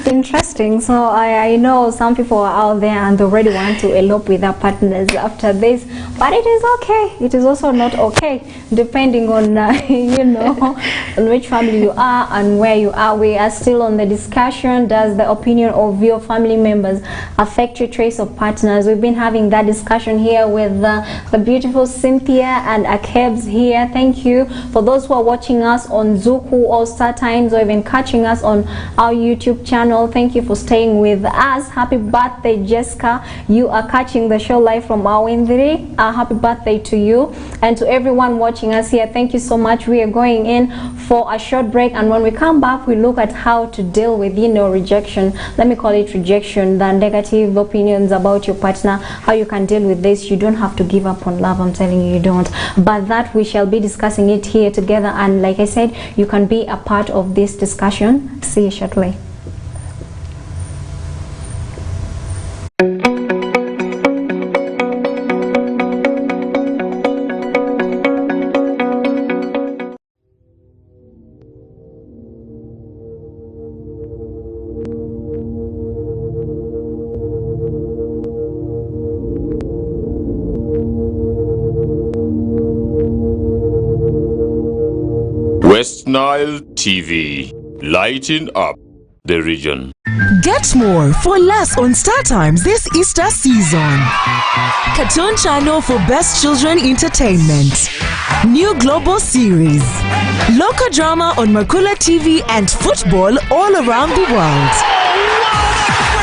Interesting. So I know some people are out there and already want to elope with their partners after this, but it is okay. It is also not okay, depending on you know, on which family you are and where you are. We are still on the discussion. Does the opinion of your family members affect your choice of partners? We've been having that discussion here with the beautiful Cynthia and Akebs here. Thank you for those who are watching us on Zuku or Star Times, or even catching us on our YouTube channel. Thank you for staying with us. Happy birthday, Jessica. You are catching the show live from Awindri. Happy birthday to you, and to everyone watching us here. Thank you so much. We are going in for a short break, and when we come back, we look at how to deal with, you know, rejection. Let me call it rejection, the negative opinions about your partner, how you can deal with this. You don't have to give up on love. I'm telling you, you don't. But that we shall be discussing it here together, and like I said, you can be a part of this discussion. See you shortly. Westnile TV, lighting up the region. Get more for less on Star Times this Easter season. Cartoon channel for best children entertainment. New global series. Local drama on Mercula TV and football all around the world.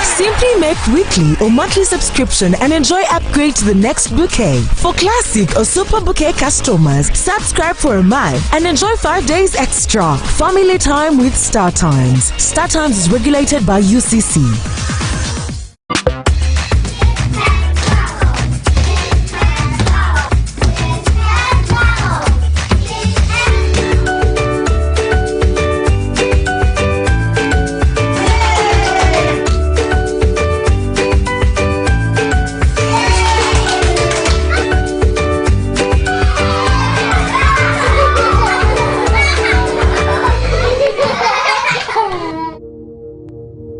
Simply make weekly or monthly subscription and enjoy upgrade to the next bouquet. For classic or super bouquet customers, subscribe for a month and enjoy 5 days extra. Family time with Star Times. Star Times is regulated by UCC.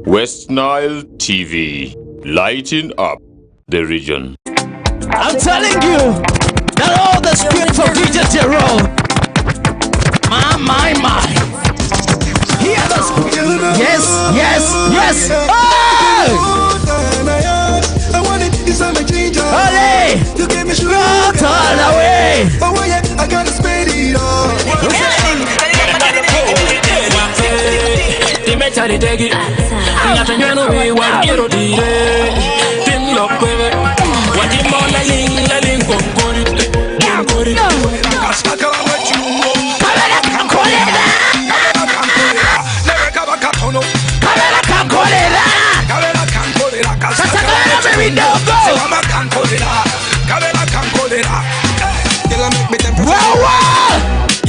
Westnile TV, lighting up the region. I'm telling you that all the spirit for DJ Jerome. My. Hear the spirit. Yes. Hey! You give me strength all the way. Oh yeah, I gotta spend it all.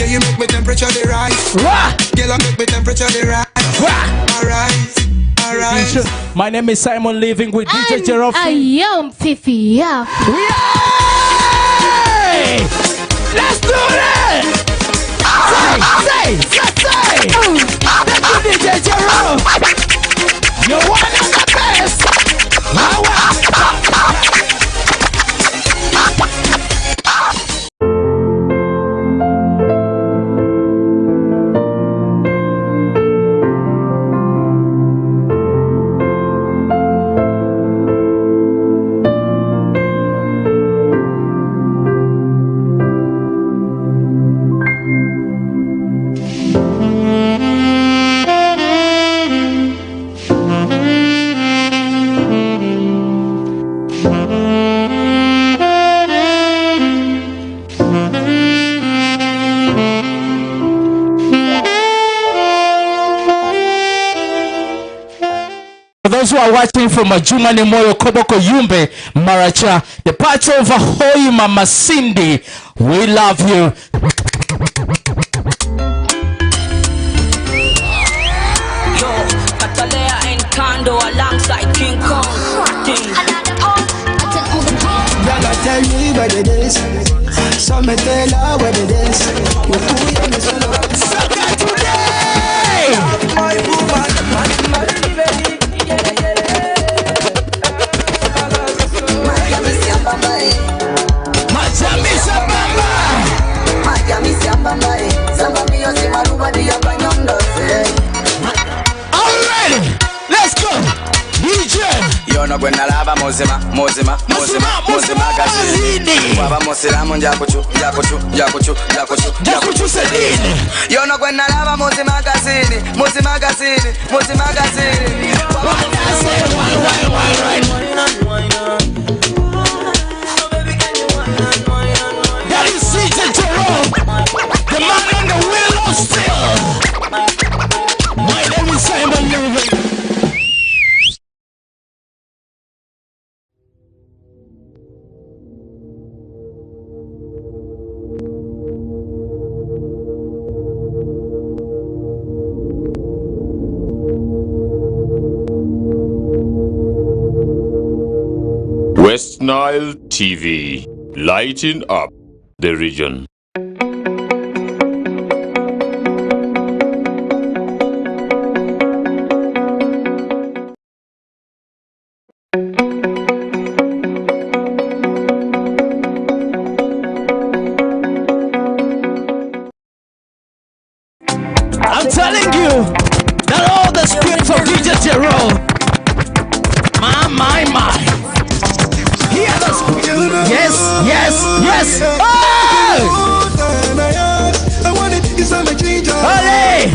You make me temperature the rise. Girl, make me temperature the rise. Alright. My name is Simon, living with DJ Jerome. I am Fifi. Yeah. Let's do it. Say. Thank you, DJ Jerome. You're one of the best. Those who are watching from Majumani Moyo, Koboko Yumbe, Maracha, the part of Ahoy Mama Cindy, we love you. Yono gwe nalaba muzima gazini waba musiramu njakuchu sedini Yono gwe nalaba muzima gazini That is CJ Jerome, the man on the wheel of steel. My name is Simon Living. Westnile TV, lighting up the region. I'm telling you that all the spirits of DJ Jerome, my. Hear the spirit. Yes. Oh! Olé!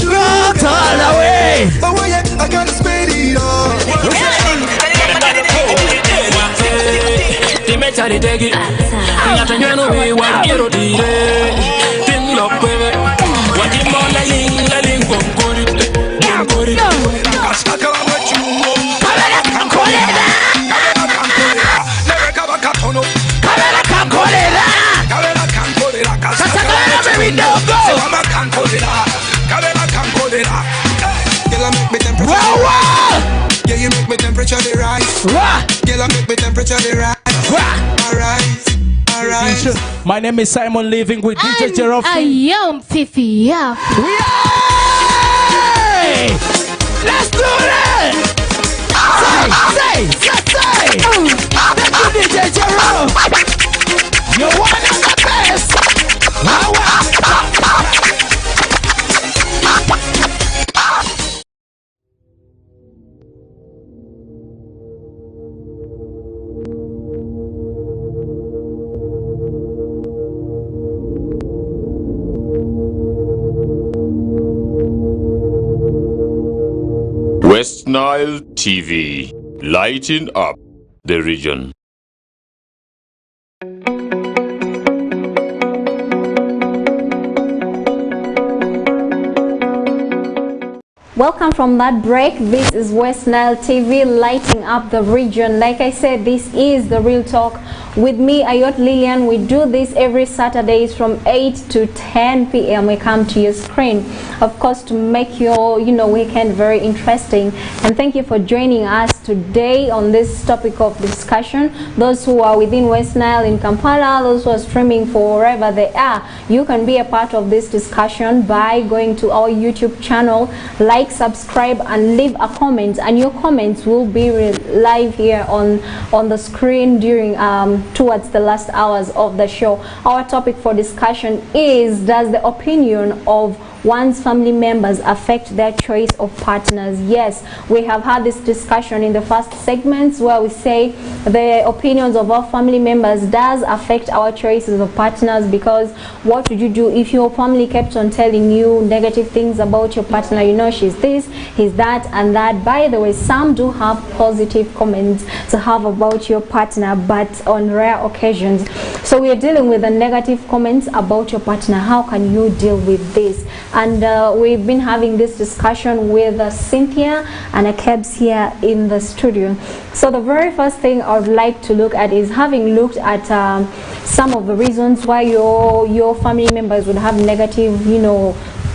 Not all the way. I gotta spend it all. Yeah, you make me temperature the rise. Yeah, make me temperature the rise. Alright. My name is Simon Living with DJ Jerome. Ayot Fifi. Let's do it! Say! Thank you, DJ Jerome. You're one of the best. Westnile TV, lighting up the region. Welcome from that break. This is Westnile TV, lighting up the region. Like I said, this is the Real Talk with me, Ayot Lillian. We do this every Saturdays from 8 to 10 p.m. We come to your screen, of course, to make your weekend very interesting. And thank you for joining us today on this topic of discussion. Those who are within Westnile in Kampala, those who are streaming for wherever they are, you can be a part of this discussion by going to our YouTube channel, like, subscribe, and leave a comment, and your comments will be live here on the screen during towards the last hours of the show. Our topic for discussion is, does the opinion of one's family members affect their choice of partners? Yes, we have had this discussion in the first segments where we say the opinions of our family members does affect our choices of partners, because what would you do if your family kept on telling you negative things about your partner? She's this, he's that, and that. By the way, some do have positive comments to have about your partner, but on rare occasions. So we are dealing with the negative comments about your partner. How can you deal with this? And we've been having this discussion with Cynthia and Kalz here in the studio. So the very first thing I would like to look at is, having looked at some of the reasons why your family members would have negative,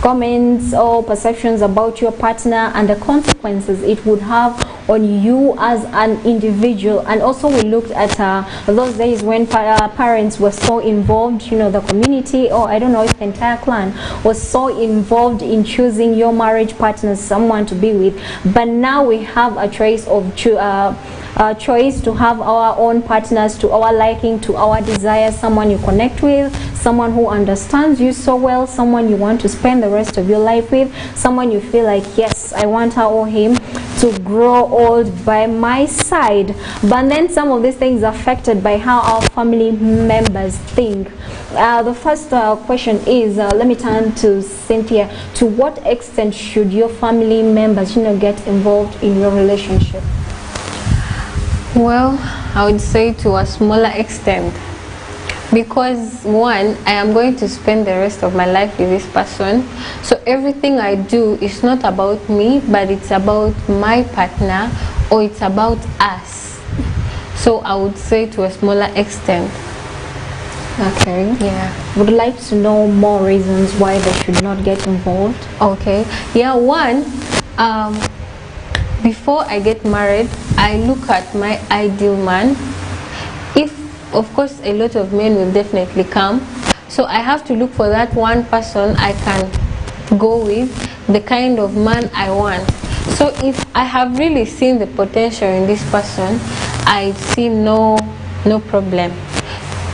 comments or perceptions about your partner, and the consequences it would have on you as an individual. And also we looked at those days when parents were so involved, the community, or I don't know if the entire clan was so involved in choosing your marriage partner, someone to be with. But now we have a choice of choice to have our own partners to our liking, to our desires, someone you connect with, someone who understands you so well, someone you want to spend the rest of your life with, someone you feel like, yes, I want her or him to grow old by my side. But then some of these things are affected by how our family members think. The first question is, let me turn to Cynthia. To what extent should your family members, get involved in your relationship? Well, I would say to a smaller extent, because one, I am going to spend the rest of my life with this person, so everything I do is not about me, but it's about my partner, or it's about us. So I would say to a smaller extent. Okay. Yeah. Would like to know more reasons why they should not get involved. Okay. Yeah, one, before I get married, I look at my ideal man. Of course, a lot of men will definitely come, so I have to look for that one person I can go with, the kind of man I want. So if I have really seen the potential in this person, I see no problem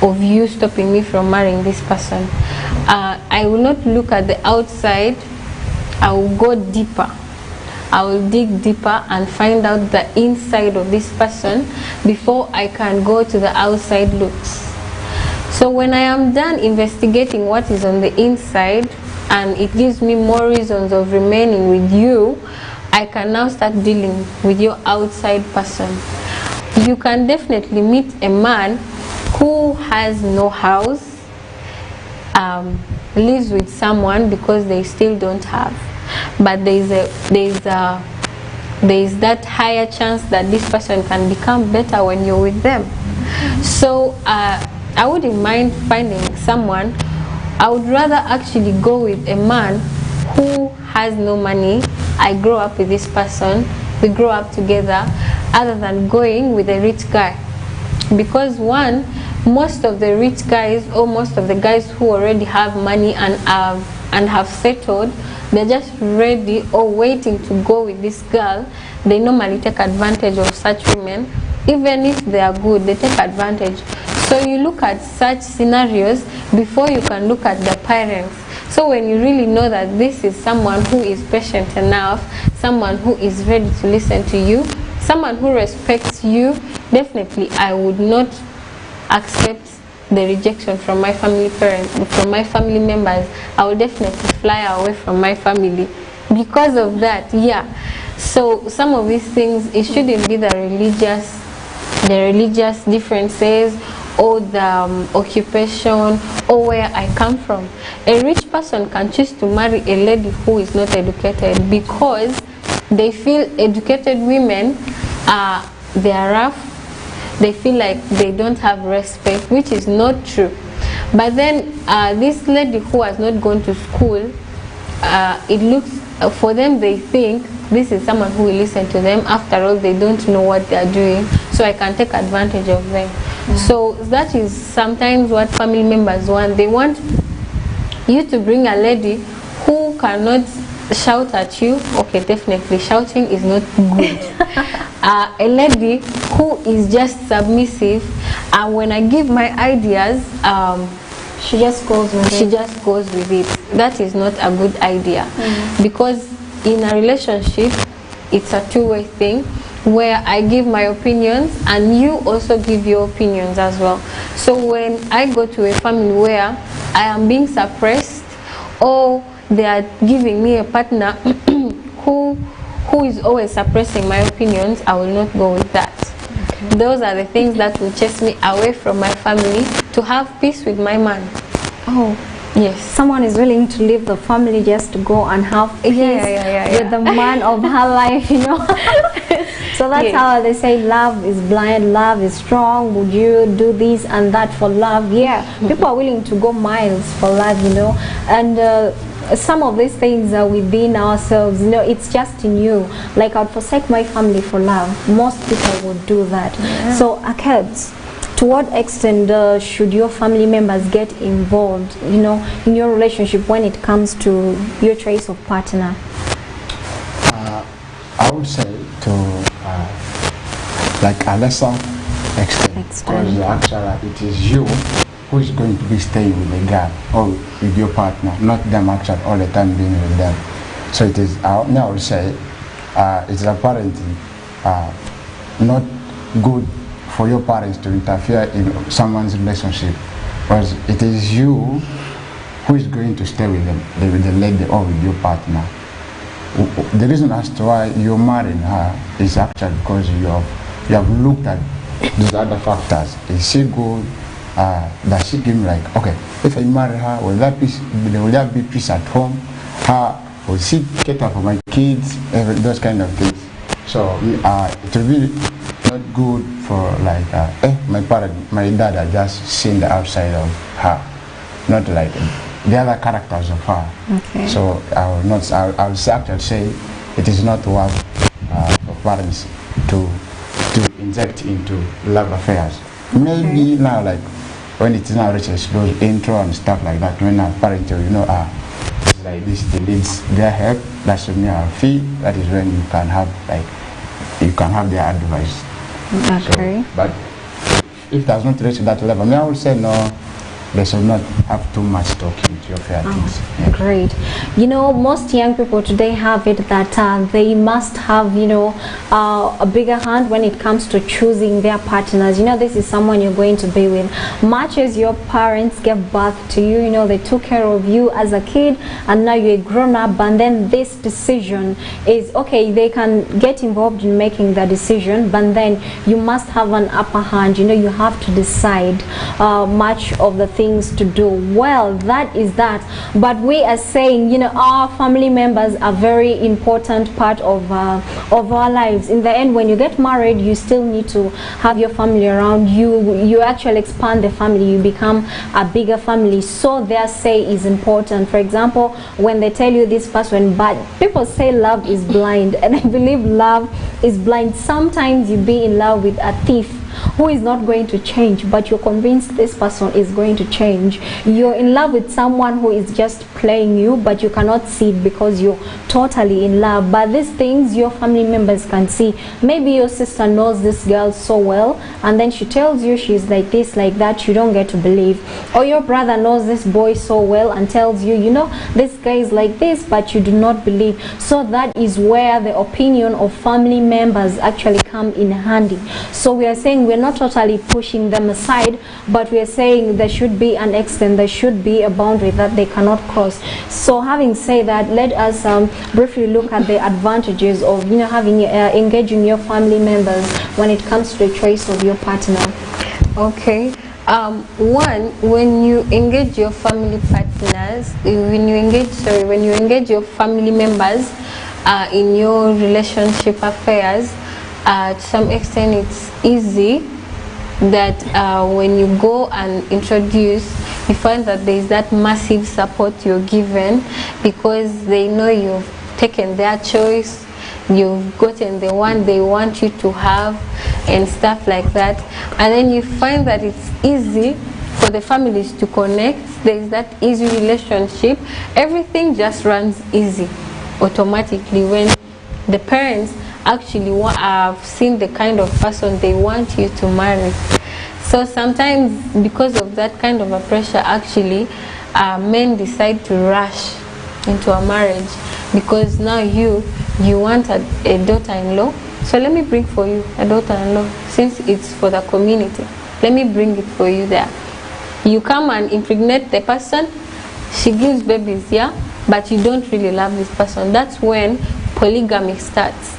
of you stopping me from marrying this person. I will not look at the outside. I will go deeper. I will dig deeper and find out the inside of this person before I can go to the outside looks. So when I am done investigating what is on the inside, and it gives me more reasons of remaining with you, I can now start dealing with your outside person. You can definitely meet a man who has no house, lives with someone because they still don't have. But there is that higher chance that this person can become better when you're with them. So I wouldn't mind finding someone. I would rather actually go with a man who has no money. I grow up with this person, we grow up together, other than going with a rich guy. Because one, most of the rich guys, or most of the guys who already have money and have settled, they're just ready or waiting to go with this girl. They normally take advantage of such women. Even if they are good, they take advantage. So you look at such scenarios before you can look at the parents. So when you really know that this is someone who is patient enough, someone who is ready to listen to you, someone who respects you, definitely I would not accept the rejection from my family parents, from my family members. I will definitely fly away from my family because of that. Yeah. So some of these things, it shouldn't be the religious differences, or the occupation, or where I come from. A rich person can choose to marry a lady who is not educated because they feel educated women they are rough. They feel like they don't have respect, which is not true. But then this lady who has not gone to school, it looks, for them, they think this is someone who will listen to them. After all, they don't know what they are doing, so I can take advantage of them. So that is sometimes what family members want. They want you to bring a lady who cannot shout at you. Okay, definitely shouting is not good. A lady who is just submissive, and when I give my ideas, she just goes with it. That is not a good idea. Because in a relationship, it's a two-way thing, where I give my opinions and you also give your opinions as well. So when I go to a family where I am being suppressed, or they are giving me a partner who is always suppressing my opinions, I will not go with that. Okay. Those are the things that will chase me away from my family to have peace with my man. Oh, yes. Someone is willing to leave the family just to go and have peace with the man of her life, So that's how they say love is blind, love is strong. Would you do this and that for love? Yeah, people are willing to go miles for love, And some of these things are within ourselves, it's just in you. Like, I'd forsake my family for love. Most people would do that. So, Kalz, to what extent should your family members get involved, in your relationship when it comes to your choice of partner? I would say to like a lesser extent, because actually it is you who is going to be staying with the girl or with your partner, not them actually all the time being with them. So it is, I would say, it's apparently not good for your parents to interfere in someone's relationship, because it is you who is going to stay with the lady or with your partner. The reason as to why you're marrying her is actually because you have looked at these other factors. Is she good? Does she give me like, okay, if I marry her, will there be peace at home? Will she cater for my kids? Those kind of things. So it will be not good for like, my dad are just seeing the outside of her, not like the other characters of her. Okay. So I will actually say it is not worth for parents to inject into love affairs. Maybe now, like when it is now reaches those intro and stuff like that, when a parent it's like this, the needs their help, that's when you fee, that is when you can have their advice. Okay. So, but if it does not reach that level, I would say no, they should not have too much talking to your fair things. Yeah. Great. You know, most young people today have it that they must have, you know, a bigger hand when it comes to choosing their partners. You know, this is someone you're going to be with. Much as your parents gave birth to you, you know, they took care of you as a kid, and now you're grown up, and then this decision is, okay, they can get involved in making the decision, but then you must have an upper hand. You know, you have to decide much of the things to do. Well, that is that. But we are saying, you know, our family members are very important part of our lives. In the end, when you get married, you still need to have your family around you. You actually expand the family, you become a bigger family, so their say is important. For example, when they tell you this person, but people say love is blind, and I believe love is blind. Sometimes you be in love with a thief who is not going to change, but you're convinced this person is going to change. You're in love with someone who is just playing you, but you cannot see it because you're totally in love. But these things your family members can see. Maybe your sister knows this girl so well, and then she tells you she's like this, like that, you don't get to believe. Or your brother knows this boy so well and tells you, you know, this guy is like this, but you do not believe. So that is where the opinion of family members actually come in handy. So we are saying we're not totally pushing them aside, but we are saying there should be an extent, there should be a boundary that they cannot cross. So having said that, let us briefly look at the advantages of, you know, having engaging your family members when it comes to the choice of your partner. Okay. One, when you engage your family partners, when you engage your family members in your relationship affairs, to some extent it's easy that when you go and introduce, you find that there is that massive support you're given, because they know you've taken their choice, you've gotten the one they want you to have, and stuff like that. And then you find that it's easy for the families to connect. There is that easy relationship. Everything just runs easy automatically when the parents actually have seen the kind of person they want you to marry. So sometimes because of that kind of a pressure, actually men decide to rush into a marriage, because now you want a daughter-in-law, so let me bring for you a daughter-in-law, since it's for the community, let me bring it for you there. You come and impregnate the person, she gives babies, yeah, but you don't really love this person. That's when polygamy starts.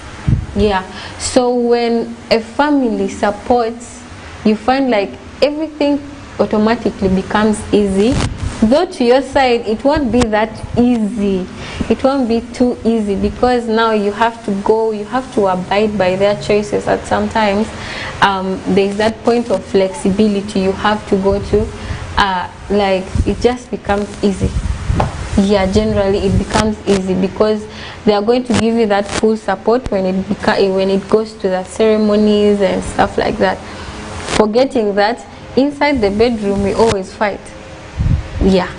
Yeah. So when a family supports, you find like everything automatically becomes easy. Though to your side it won't be that easy, it won't be too easy, because now you have to go, you have to abide by their choices. At sometimes there's that point of flexibility you have to go to, like it just becomes easy. Yeah, generally it becomes easy because they are going to give you that full support when it goes to the ceremonies and stuff like that. Forgetting that inside the bedroom we always fight. Yeah.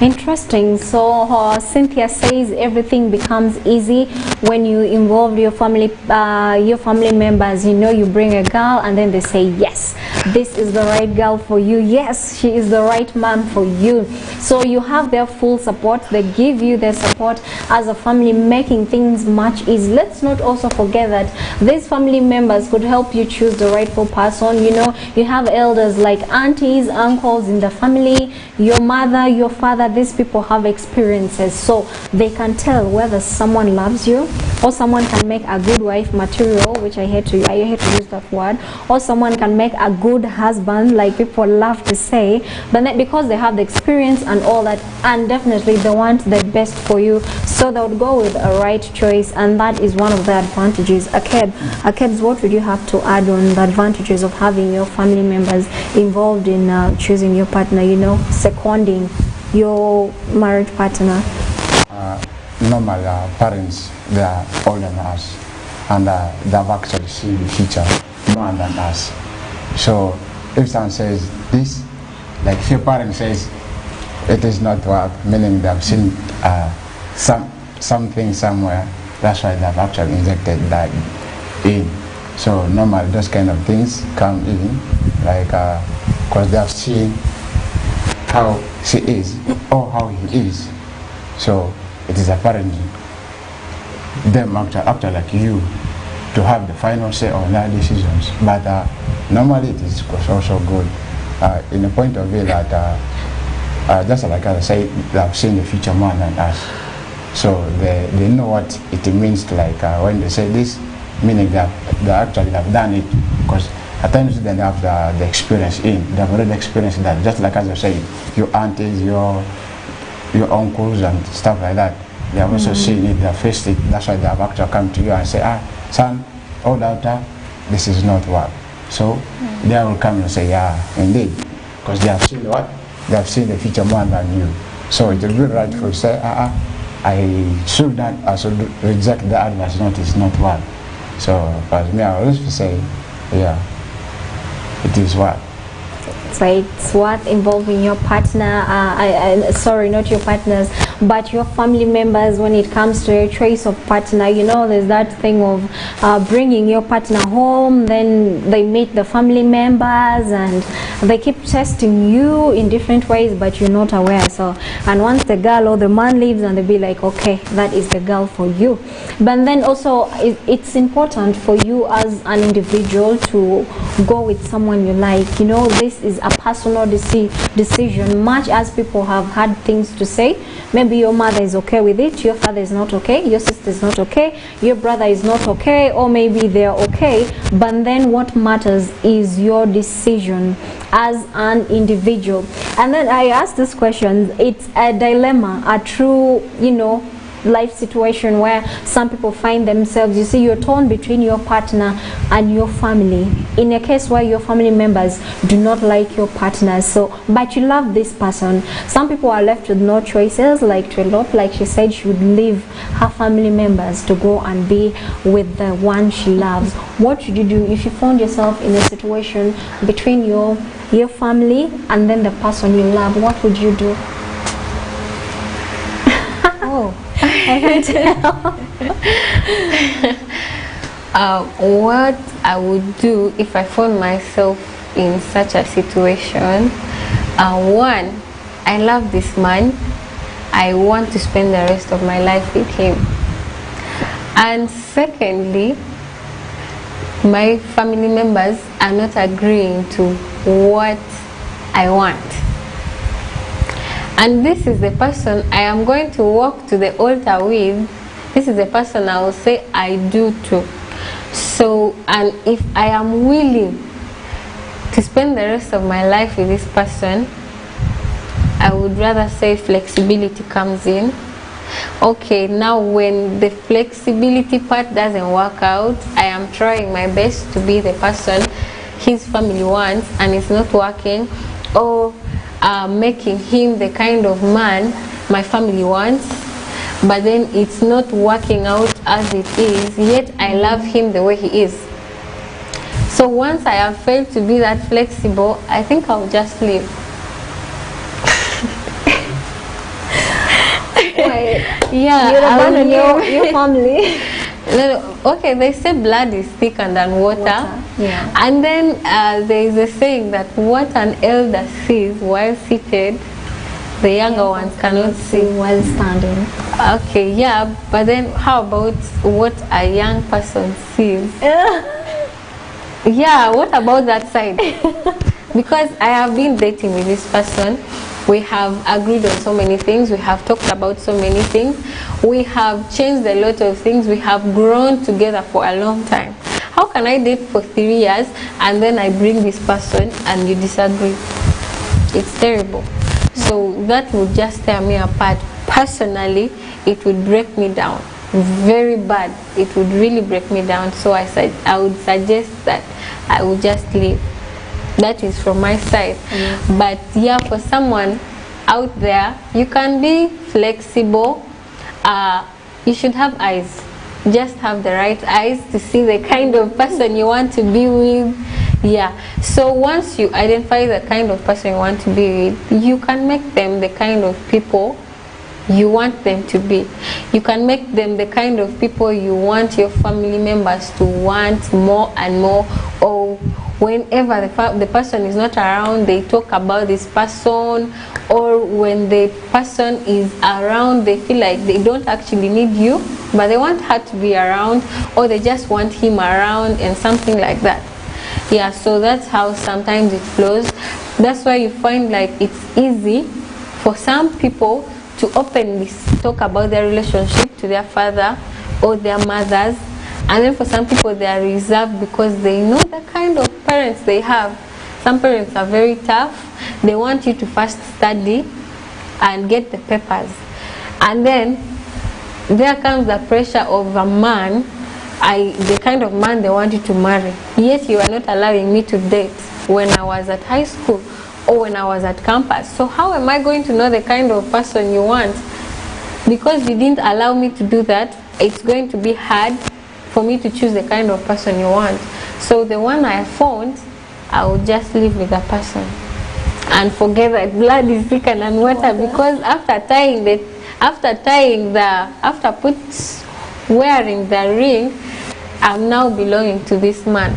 Interesting. So Cynthia says everything becomes easy when you involve your family members. You know, you bring a girl and then they say yes. this is the right girl for you. Yes, she is the right man for you. So you have their full support. They give you their support as a family, making things much easier. Let's not also forget that these family members could help you choose the rightful person. You know, you have elders like aunties, uncles in the family, your mother, your father. These people have experiences, so they can tell whether someone loves you, or someone can make a good wife material, which I hate to use that word, or someone can make a good husband, like people love to say. But then because they have the experience and all that, and definitely they want the best for you, so they would go with a right choice, and that is one of the advantages. Akeds, what would you have to add on the advantages of having your family members involved in choosing your partner, you know, seconding your marriage partner? Normal parents, they are older than us, and they have actually seen the future more than us. So if someone says this, like if your parent says it is not work, meaning they have seen something somewhere, that's why they have actually injected that in. So normally those kind of things come in, like because they have seen how she is or how he is. So it is apparent them after like you to have the final say on their decisions. But normally it is also good in the point of view that just like I say, they have seen the future more than us. So they know what it means to, like when they say this, meaning they actually have done it, because at times they have the experience they have already experienced that. Just like as I say, your aunties, your uncles and stuff like that, they have also seen it, they have faced it. That's why they have actually come to you and say, son or daughter, this is not work. So they will come and say, yeah, indeed, because they have seen what? They have seen the future more than you. So it will be rightful to say, I should reject the advice, it's not work. So as me, I always say, yeah, it is work. So it's what involving your partner, sorry, not your partners, but your family members when it comes to a choice of partner. You know, there's that thing of bringing your partner home, then they meet the family members and they keep testing you in different ways, but you're not aware. So, and once the girl or the man leaves, and they be like, okay, that is the girl for you. But then also it's important for you as an individual to go with someone you like. You know, this is a personal decision. Much as people have had things to say, maybe your mother is okay with it, your father is not okay, your sister is not okay, your brother is not okay, or maybe they're okay, but then what matters is your decision as an individual. And then I ask this question, it's a dilemma, a true, you know, life situation where some people find themselves, you see, you're torn between your partner and your family. In a case where your family members do not like your partner, so but you love this person, some people are left with no choices, like to elope. Like she said, she would leave her family members to go and be with the one she loves. What should you do if you found yourself in a situation between your family and then the person you love? What would you do? Oh, I can't tell. What I would do if I found myself in such a situation, one, I love this man, I want to spend the rest of my life with him. And secondly, my family members are not agreeing to what I want. And this is the person I am going to walk to the altar with. This is the person I will say I do to. So, and if I am willing to spend the rest of my life with this person, I would rather say flexibility comes in. Okay, now when the flexibility part doesn't work out, I am trying my best to be the person his family wants and it's not working, or making him the kind of man my family wants, but then it's not working out as it is, yet I love him the way he is. So once I have failed to be that flexible, I think I'll just leave. Wait, yeah, you'd abandon your family? Okay, they say blood is thicker than water. Yeah. And then there is a saying that what an elder sees while seated, the younger ones cannot see while standing. Okay, yeah, but then how about what a young person sees? Yeah, what about that side? Because I have been dating with this person. We have agreed on so many things. We have talked about so many things. We have changed a lot of things. We have grown together for a long time. How can I date for 3 years and then I bring this person and you disagree? It's terrible. So that would just tear me apart. Personally, it would break me down. Very bad. It would really break me down. So I would suggest that I would just leave. That is from my side. But yeah, for someone out there, you can be flexible. You should have eyes. Just have the right eyes to see the kind of person you want to be with. Yeah, so once you identify the kind of person you want to be with, you can make them the kind of people you want them to be. You can make them the kind of people you want your family members to want more and more. Or whenever the person is not around, they talk about this person. Or when the person is around, they feel like they don't actually need you, but they want her to be around, or they just want him around, and something like that. Yeah, so that's how sometimes it flows. That's why you find like it's easy for some people to openly talk about their relationship to their father or their mothers, and then for some people they are reserved because they know the kind of parents they have. Some parents are very tough. They want you to first study and get the papers, and then there comes the pressure of a man, the kind of man they want you to marry. Yet you are not allowing me to date when I was at high school or when I was at campus. So how am I going to know the kind of person you want? Because you didn't allow me to do that, it's going to be hard for me to choose the kind of person you want. So the one I found, I would just live with that person and forget that blood is thicker than water. Because after wearing the ring, I'm now belonging to this man.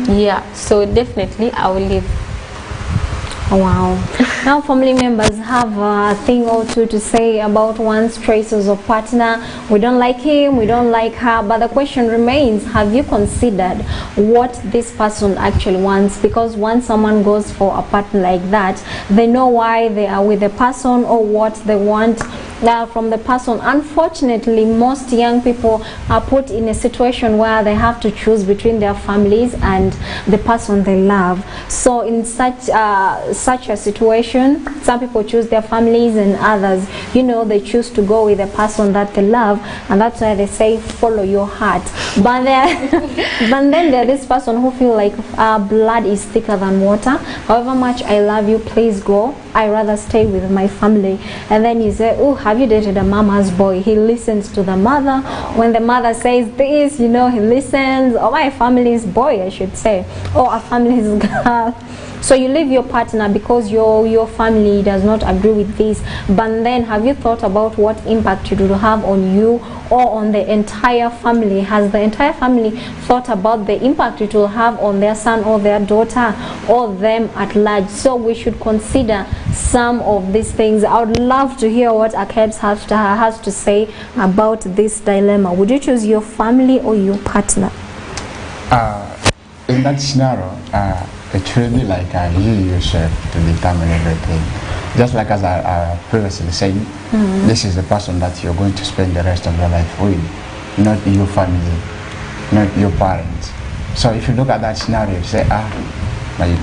Yeah, so definitely I will leave. Wow. Now family members have a thing or two to say about one's choices of partner. We don't like him, we don't like her, but the question remains, have you considered what this person actually wants? Because once someone goes for a partner like that, they know why they are with the person or what they want from the person. Unfortunately, most young people are put in a situation where they have to choose between their families and the person they love. So in such a situation, some people choose their families, and others, you know, they choose to go with the person that they love, and that's why they say follow your heart. But then there's this person who feel like blood is thicker than water. However much I love you, please go. I rather stay with my family. And then you say, oh, have you dated a mama's boy? He listens to the mother. When the mother says this, you know, he listens. Or my family's boy, I should say, or a family's girl. So you leave your partner because your family does not agree with this. But then have you thought about what impact it will have on you or on the entire family? Has the entire family thought about the impact it will have on their son or their daughter or them at large? So we should consider some of these things. I would love to hear what Kalz has to say about this dilemma. Would you choose your family or your partner? In that scenario, it's really like you yourself to determine everything. Just like as I previously said, this is the person that you're going to spend the rest of your life with, not your family, not your parents. So if you look at that scenario, you say,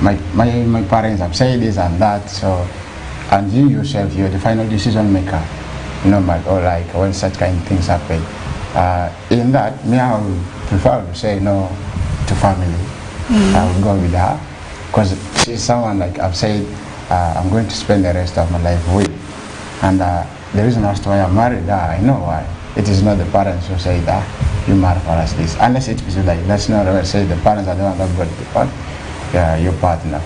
my parents have said this and that, so, and you yourself, you're the final decision maker, or like when such kind of things happen. In that, me, I would prefer to say no to family. I would go with her, because she's someone like I've said I'm going to spend the rest of my life with. And the reason as to why I married her, I know why. It is not the parents who say that you marry for us this. Unless it is like, that's not what I say, the parents are the one that got the part, your partner.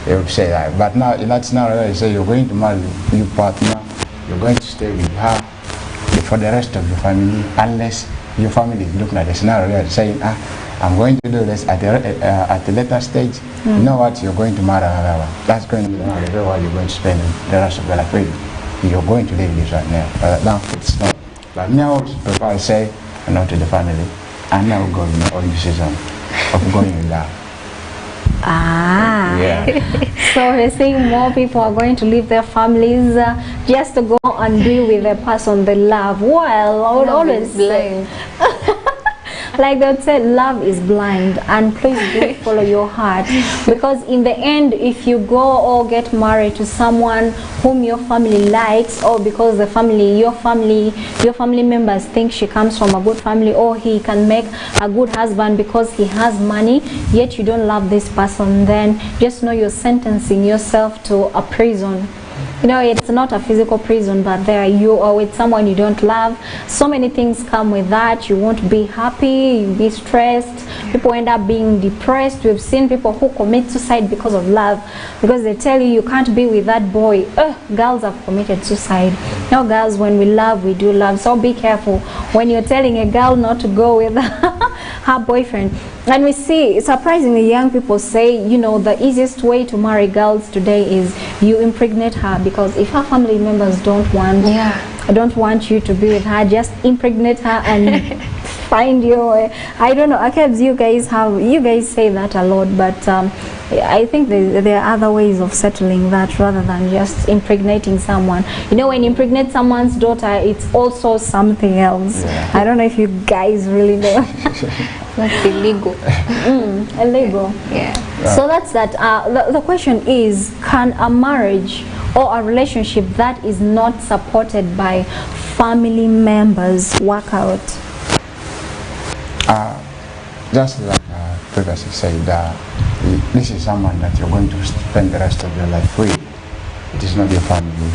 They would say that. But now in that scenario, you say you're going to marry your partner, you're going to stay with her for the rest of your family, unless your family is looking at the scenario and saying, I'm going to do this at the later stage. You know what? You're going to marry another one. That's going to be the one you're going to spend the rest of your life with. You're going to leave this one now. Now it's not. But now, prefer to say no to the family, and now go in my own decision of going with that. Yeah. So we're seeing more people are going to leave their families just to go and be with the person they love. Well, I would always say, like they would say, love is blind, and please do follow your heart, because in the end, if you go or get married to someone whom your family likes, or because the family, your family members think she comes from a good family, or he can make a good husband because he has money, yet you don't love this person, then just know you're sentencing yourself to a prison. You know, it's not a physical prison, but there you are with someone you don't love. So many things come with that. You won't be happy, you'll be stressed. People end up being depressed. We've seen people who commit suicide because of love, because they tell you can't be with that boy. Girls have committed suicide. Now girls, when we love, we do love. So be careful when you're telling a girl not to go with her boyfriend. And we see, surprisingly, young people say, you know, the easiest way to marry girls today is you impregnate her, because if her family members don't want you to be with her, just impregnate her and find your way. I don't know, Akebs, you guys say that a lot, but I think there are other ways of settling that rather than just impregnating someone. You know, when you impregnate someone's daughter, it's also something else. I don't know if you guys really know. That's illegal. Illegal. Yeah. So that's that. The question is, can a marriage or a relationship that is not supported by family members work out? Just like previously said, this is someone that you're going to spend the rest of your life with. It is not your family.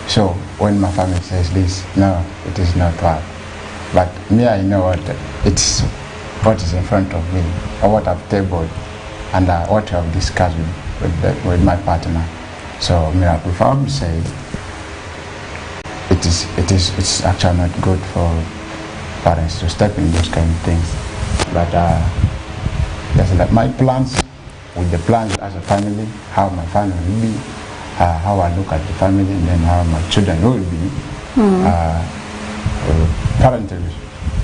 So when my family says this, no, it is not right. But me, I know what is in front of me, or what I've tabled, and what I've discussed with my partner. So me, I prefer to say it's actually not good for parents to step in those kind of things. But that's like my plans, with the plans as a family, how my family will be, how I look at the family, and then how my children will be. Currently,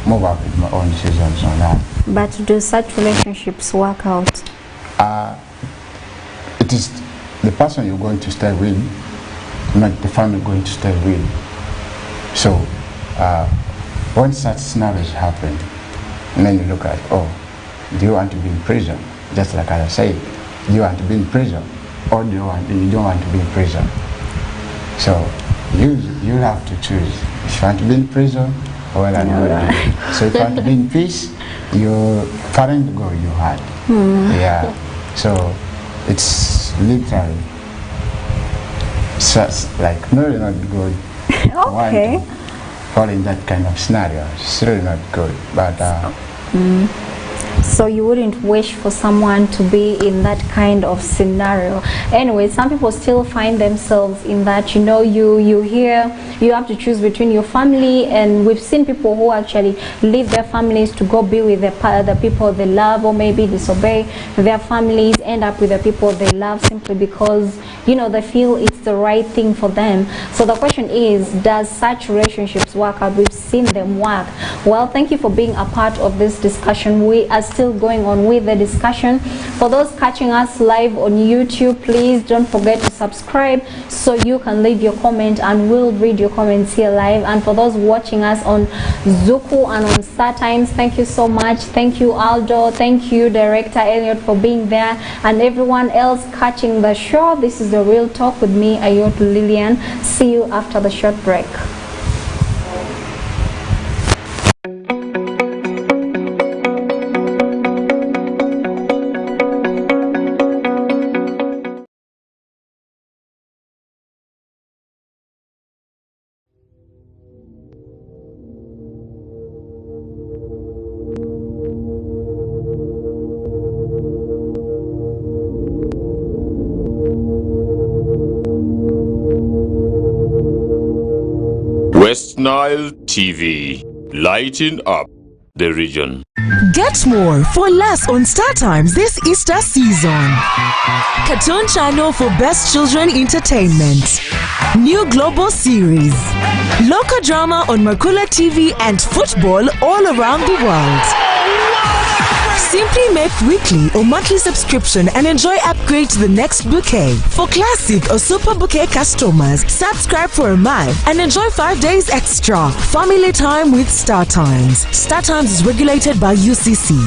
move up with my own decisions on that. But do such relationships work out? It is the person you're going to stay with, not the family going to stay with. So when such scenarios happen, and then you look at, do you want to be in prison? Just like I said, do you want to be in prison, or you don't want to be in prison? So you have to choose. If you want to be in prison, so if you want to be in peace, you're trying to go with your heart. Yeah. So it's literally like really not good. Okay. Fall in that kind of scenario. It's really not good. But so you wouldn't wish for someone to be in that kind of scenario. Anyway, some people still find themselves in that, you know, you hear you have to choose between your family, and we've seen people who actually leave their families to go be with the people they love, or maybe disobey their families, end up with the people they love simply because, you know, they feel it's the right thing for them. So the question is, does such relationships work out? We've seen them work. Well, thank you for being a part of this discussion. We are still going on with the discussion. For those catching us live on YouTube, please don't forget to subscribe so you can leave your comment and we'll read your comments here live. And for those watching us on Zuku and on StarTimes, thank you so much. Thank you, Aldo. Thank you, Director Ayot, for being there, and everyone else catching the show. This is The Real Talk with me, Ayot Lillian. See you after the short break. Westnile TV, lighting up the region. Get more for less on Star Times this Easter season. Cartoon Channel for Best Children Entertainment. New global series. Local drama on Mercula TV and football all around the world. Simply make weekly or monthly subscription and enjoy upgrade to the next bouquet. For classic or super bouquet customers, subscribe for a month and enjoy 5 days extra. Family time with Star Times. Star Times is regulated by UCC.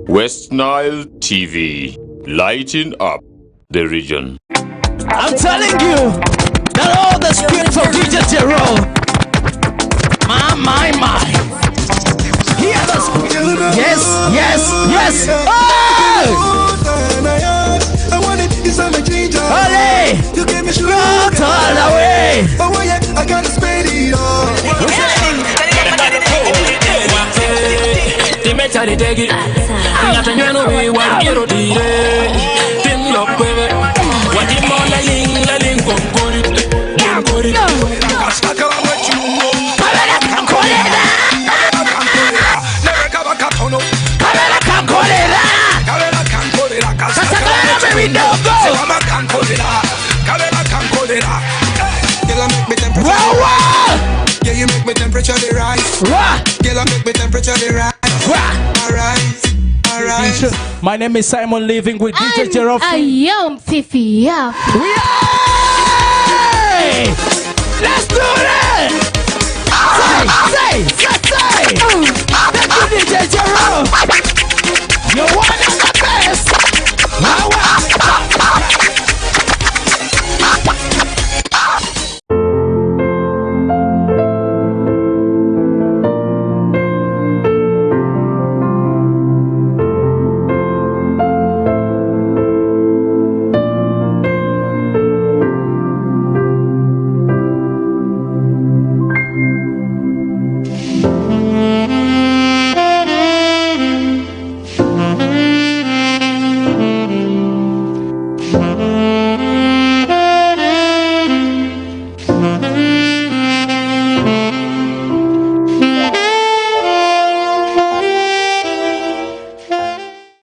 Westnile TV, lighting up the region. I'm telling you that all the script for DJ Zero. My. Hear the script. Yes. Oh! I want it inside my jeans. Olé! You give me Rock all the way. Oh yeah, I gotta spend it all. Mettare teghi la tagliano vi guardiero dire tin lo beve guardi mola ling concori casca la chumo avere cancolera never cover catono avere cancolera casca la baby no go avere cancolera girl make me temperature yeah you make me temperature the rise girl make me temperature the rise. Alright. My name is Simon, living with DJ Jerome. Ayot Fifi. Let's do it! Say! Thank you, DJ Jerome. You're one of the best.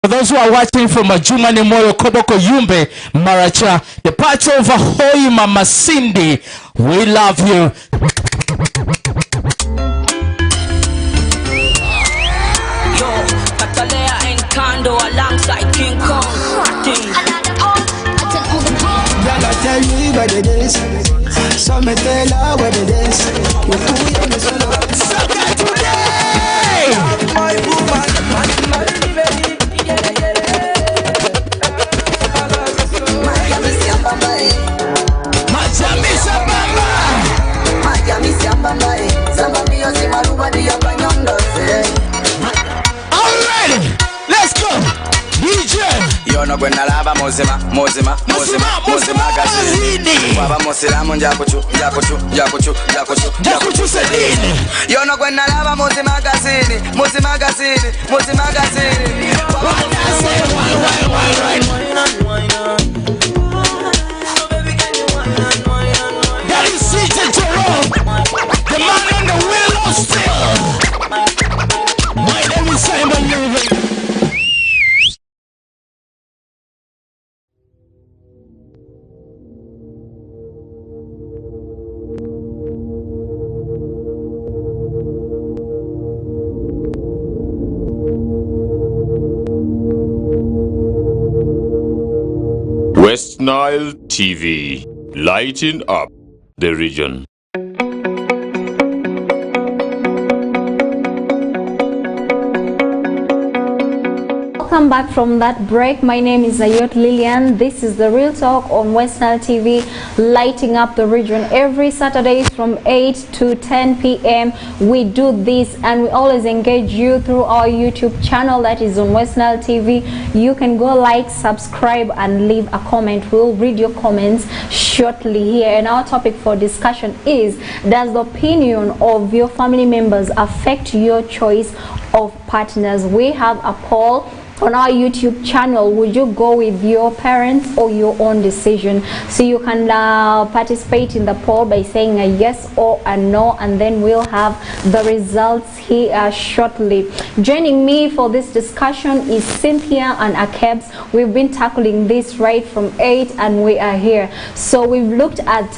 Those who are watching from Majuma Memorial, Koboko Yumbe, Maracha, the part of Ahoy Mama Cindy, we love you. Yo, Catalea and Kando alongside King Kong. Y'all tell me what it is. Some me tell her what it is. You fool me solo. Sucker today! My woman, Already, let's go, DJ. Yo no kwenda lava mozima gazini baba mosilamu njakuchu sedini. Yo no kwenda lava mozima gazini That is CJ Jerome, the man on the wheel of steel. My name is Simon Newman. Westnile TV, lighting up the region. Welcome back from that break. My name is Ayot Lillian. This is the Real Talk on Westnile TV, lighting up the region every Saturdays from 8 to 10 p.m. We do this and we always engage you through our YouTube channel that is on Westnile TV. You can go like, subscribe and leave a comment. We'll read your comments shortly here. And our topic for discussion is, does the opinion of your family members affect your choice of partners? We have a poll on our YouTube channel. Would you go with your parents or your own decision? So you can participate in the poll by saying a yes or a no, and then we'll have the results here shortly. Joining me for this discussion is Cynthia and Akebs. We've been tackling this right from 8 and we are here. So we've looked at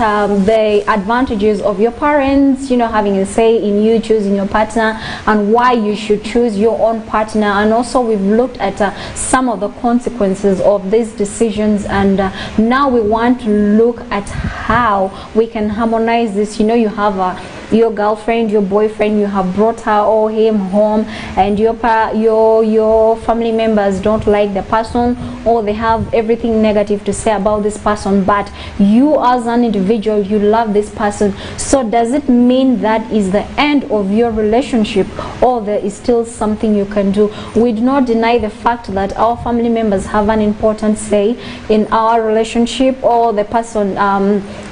the advantages of your parents, you know, having a say in you choosing your partner and why you should choose your own partner, and also we've looked at some of the consequences of these decisions, and now we want to look at how we can harmonize this. You know, you have your girlfriend, your boyfriend, you have brought her or him home, and your family members don't like the person, or they have everything negative to say about this person, but you as an individual, you love this person. So does it mean that is the end of your relationship, or there is still something you can do? We do not deny the fact that our family members have an important say in our relationship, or the person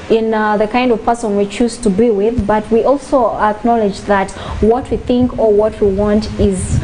in the kind of person we choose to be with, but we also acknowledge that what we think or what we want is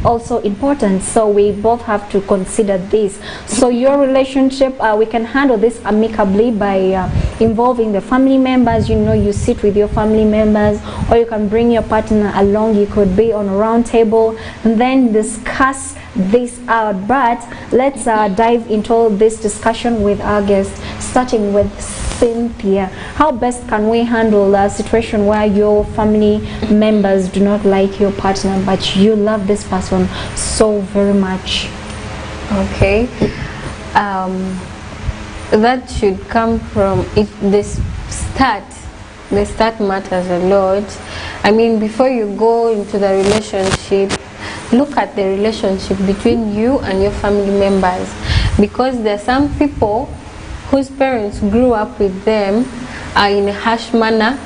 also important. So we both have to consider this. So your relationship, we can handle this amicably by involving the family members. You know, you sit with your family members, or you can bring your partner along. You could be on a round table and then discuss this out. But let's dive into this discussion with our guests, starting with Cynthia. How best can we handle a situation where your family members do not like your partner, but you love this person so very much? Okay, that should come from the start matters a lot. I mean, before you go into the relationship, look at the relationship between you and your family members, because there are some people whose parents grew up with them in a harsh manner,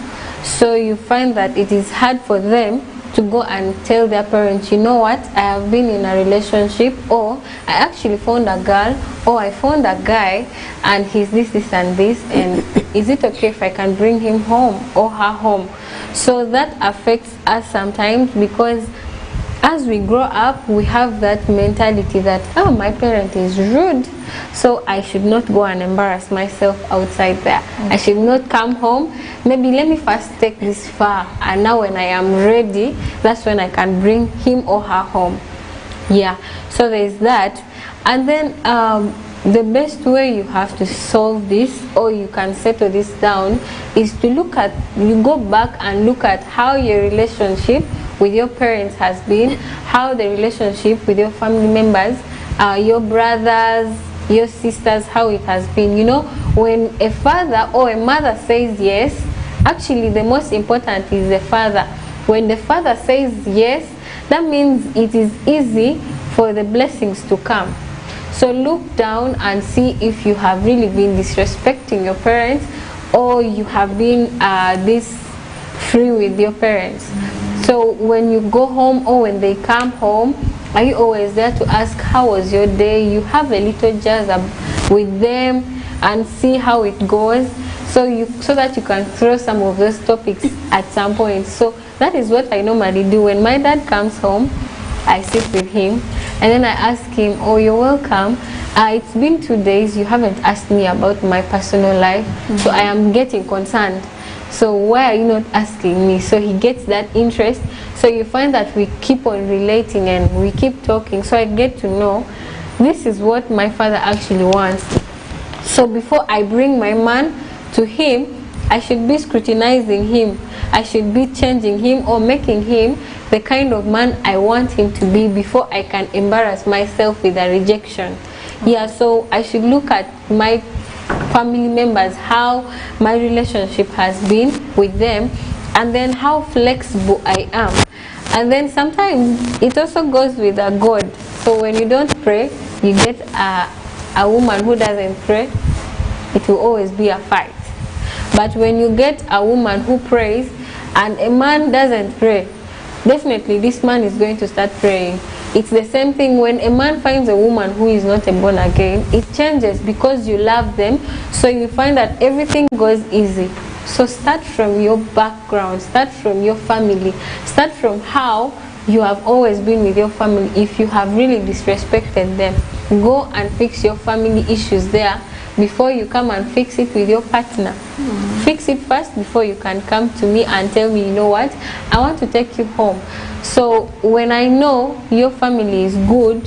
so you find that it is hard for them to go and tell their parents, you know what, I have been in a relationship, or I actually found a girl, or I found a guy and he's this and this, and is it okay if I can bring him home or her home? So that affects us sometimes, because as we grow up, we have that mentality that, oh, my parent is rude, so I should not go and embarrass myself outside there. I should not come home. Maybe let me first take this far, and now when I am ready, that's when I can bring him or her home. Yeah, so there's that. And then the best way you have to solve this, or you can settle this down, is to you go back and look at how your relationship with your parents has been, how the relationship with your family members, your brothers, your sisters, how it has been. You know, when a father or a mother says yes, actually the most important is the father. When the father says yes, that means it is easy for the blessings to come. So look down and see if you have really been disrespecting your parents, or you have been this free with your parents. So when you go home, or when they come home, are you always there to ask, how was your day? You have a little jazz with them and see how it goes, so that you can throw some of those topics at some point. So that is what I normally do. When my dad comes home, I sit with him and then I ask him, oh, you're welcome. It's been 2 days, you haven't asked me about my personal life, so I am getting concerned. So why are you not asking me? So he gets that interest. So you find that we keep on relating and we keep talking. So I get to know this is what my father actually wants. So before I bring my man to him, I should be scrutinizing him. I should be changing him or making him the kind of man I want him to be before I can embarrass myself with a rejection. Yeah, so I should look at my family members, how my relationship has been with them, and then how flexible I am. And then sometimes it also goes with a God. So when you don't pray, you get a woman who doesn't pray, it will always be a fight. But when you get a woman who prays and a man doesn't pray, definitely this man is going to start praying. It's the same thing when a man finds a woman who is not a born again. It changes because you love them, so you find that everything goes easy. So start from your background, start from your family, start from how you have always been with your family. If you have really disrespected them, go and fix your family issues there before you come and fix it with your partner. Fix it first before you can come to me and tell me, you know what, I want to take you home. So when I know your family is good,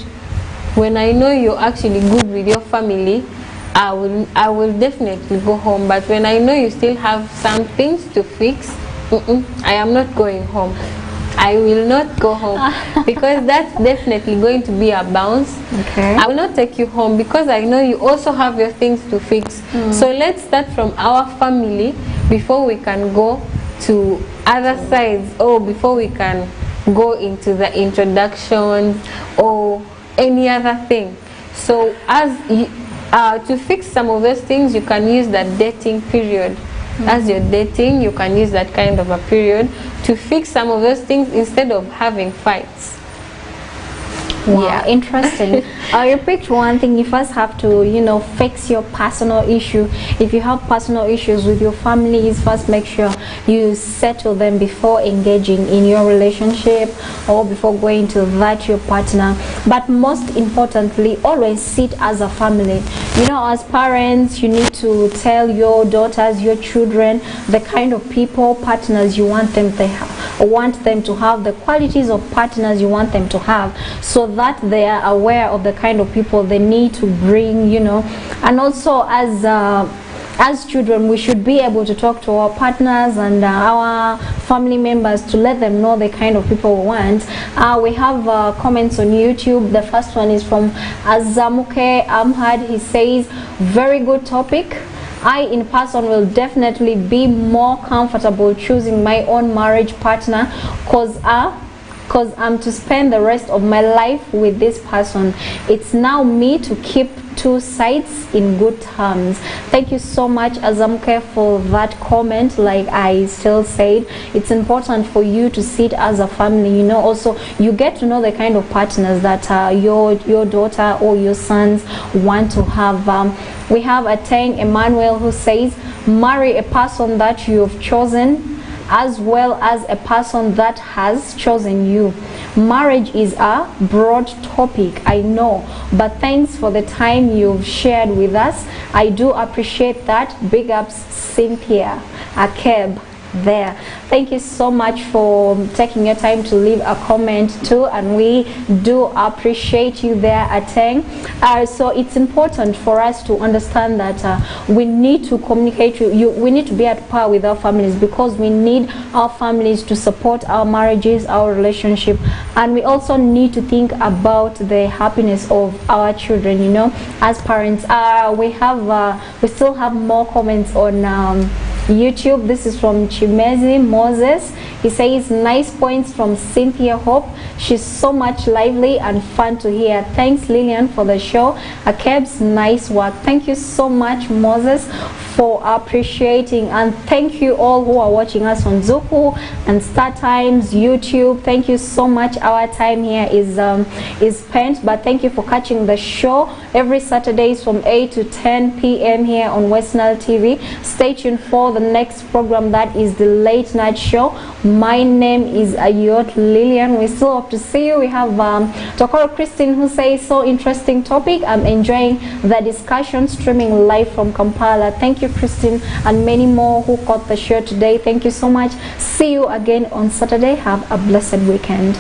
when I know you're actually good with your family, I will definitely go home. But when I know you still have some things to fix, I am not going home. I will not go home because that's definitely going to be a bounce. Okay. I will not take you home because I know you also have your things to fix. So let's start from our family before we can go to other sides, or before we can go into the introduction or any other thing. So as to fix some of those things, you can use that dating period. As you're dating, you can use that kind of a period to fix some of those things instead of having fights. Wow, Yeah. interesting. You picked one thing. You first have to, fix your personal issue. If you have personal issues with your family, first make sure you settle them before engaging in your relationship or before going to that your partner. But most importantly, always sit as a family. As parents, you need to tell your daughters, your children, the kind of people, partners you want them to have, the qualities of partners you want them to have, so that they are aware of the kind of people they need to bring, and also as children, we should be able to talk to our partners and our family members to let them know the kind of people we want. We have comments on YouTube. The first one is from Azamuke Amhad. He says, very good topic. I in person will definitely be more comfortable choosing my own marriage partner because I'm to spend the rest of my life with this person. It's now me to keep two sides in good terms. Thank you so much, Azamke, for that comment. Like I still said, it's important for you to sit as a family. Also you get to know the kind of partners that your daughter or your sons want to have. We have a Tang Emmanuel who says, marry a person that you have chosen as well as a person that has chosen you. Marriage is a broad topic, I know, but thanks for the time you've shared with us. I do appreciate that. Big ups, Cynthia Akeb there. Thank you so much for taking your time to leave a comment too, and we do appreciate you there, Ateng. So it's important for us to understand that we need to communicate we need to be at par with our families, because we need our families to support our marriages, our relationship, and we also need to think about the happiness of our children, as parents. We still have more comments on YouTube. This is from Chimezi Moses. He says, nice points from Cynthia Hope. She's so much lively and fun to hear. Thanks, Lillian, for the show. Akeb's nice work. Thank you so much, Moses, for appreciating, and thank you all who are watching us on Zuku and Star Times YouTube. Thank you so much. Our time here is spent, but thank you for catching the show every Saturdays from 8 to 10 p.m. here on Westnile TV. Stay tuned for the next program, that is the late night show. My name is Ayot Lillian. We still hope to see you. We have Tokoro Christine who says, so interesting topic. I'm enjoying the discussion, streaming live from Kampala. Thank you, Christine, and many more who caught the show today. Thank you so much. See you again on Saturday. Have a blessed weekend.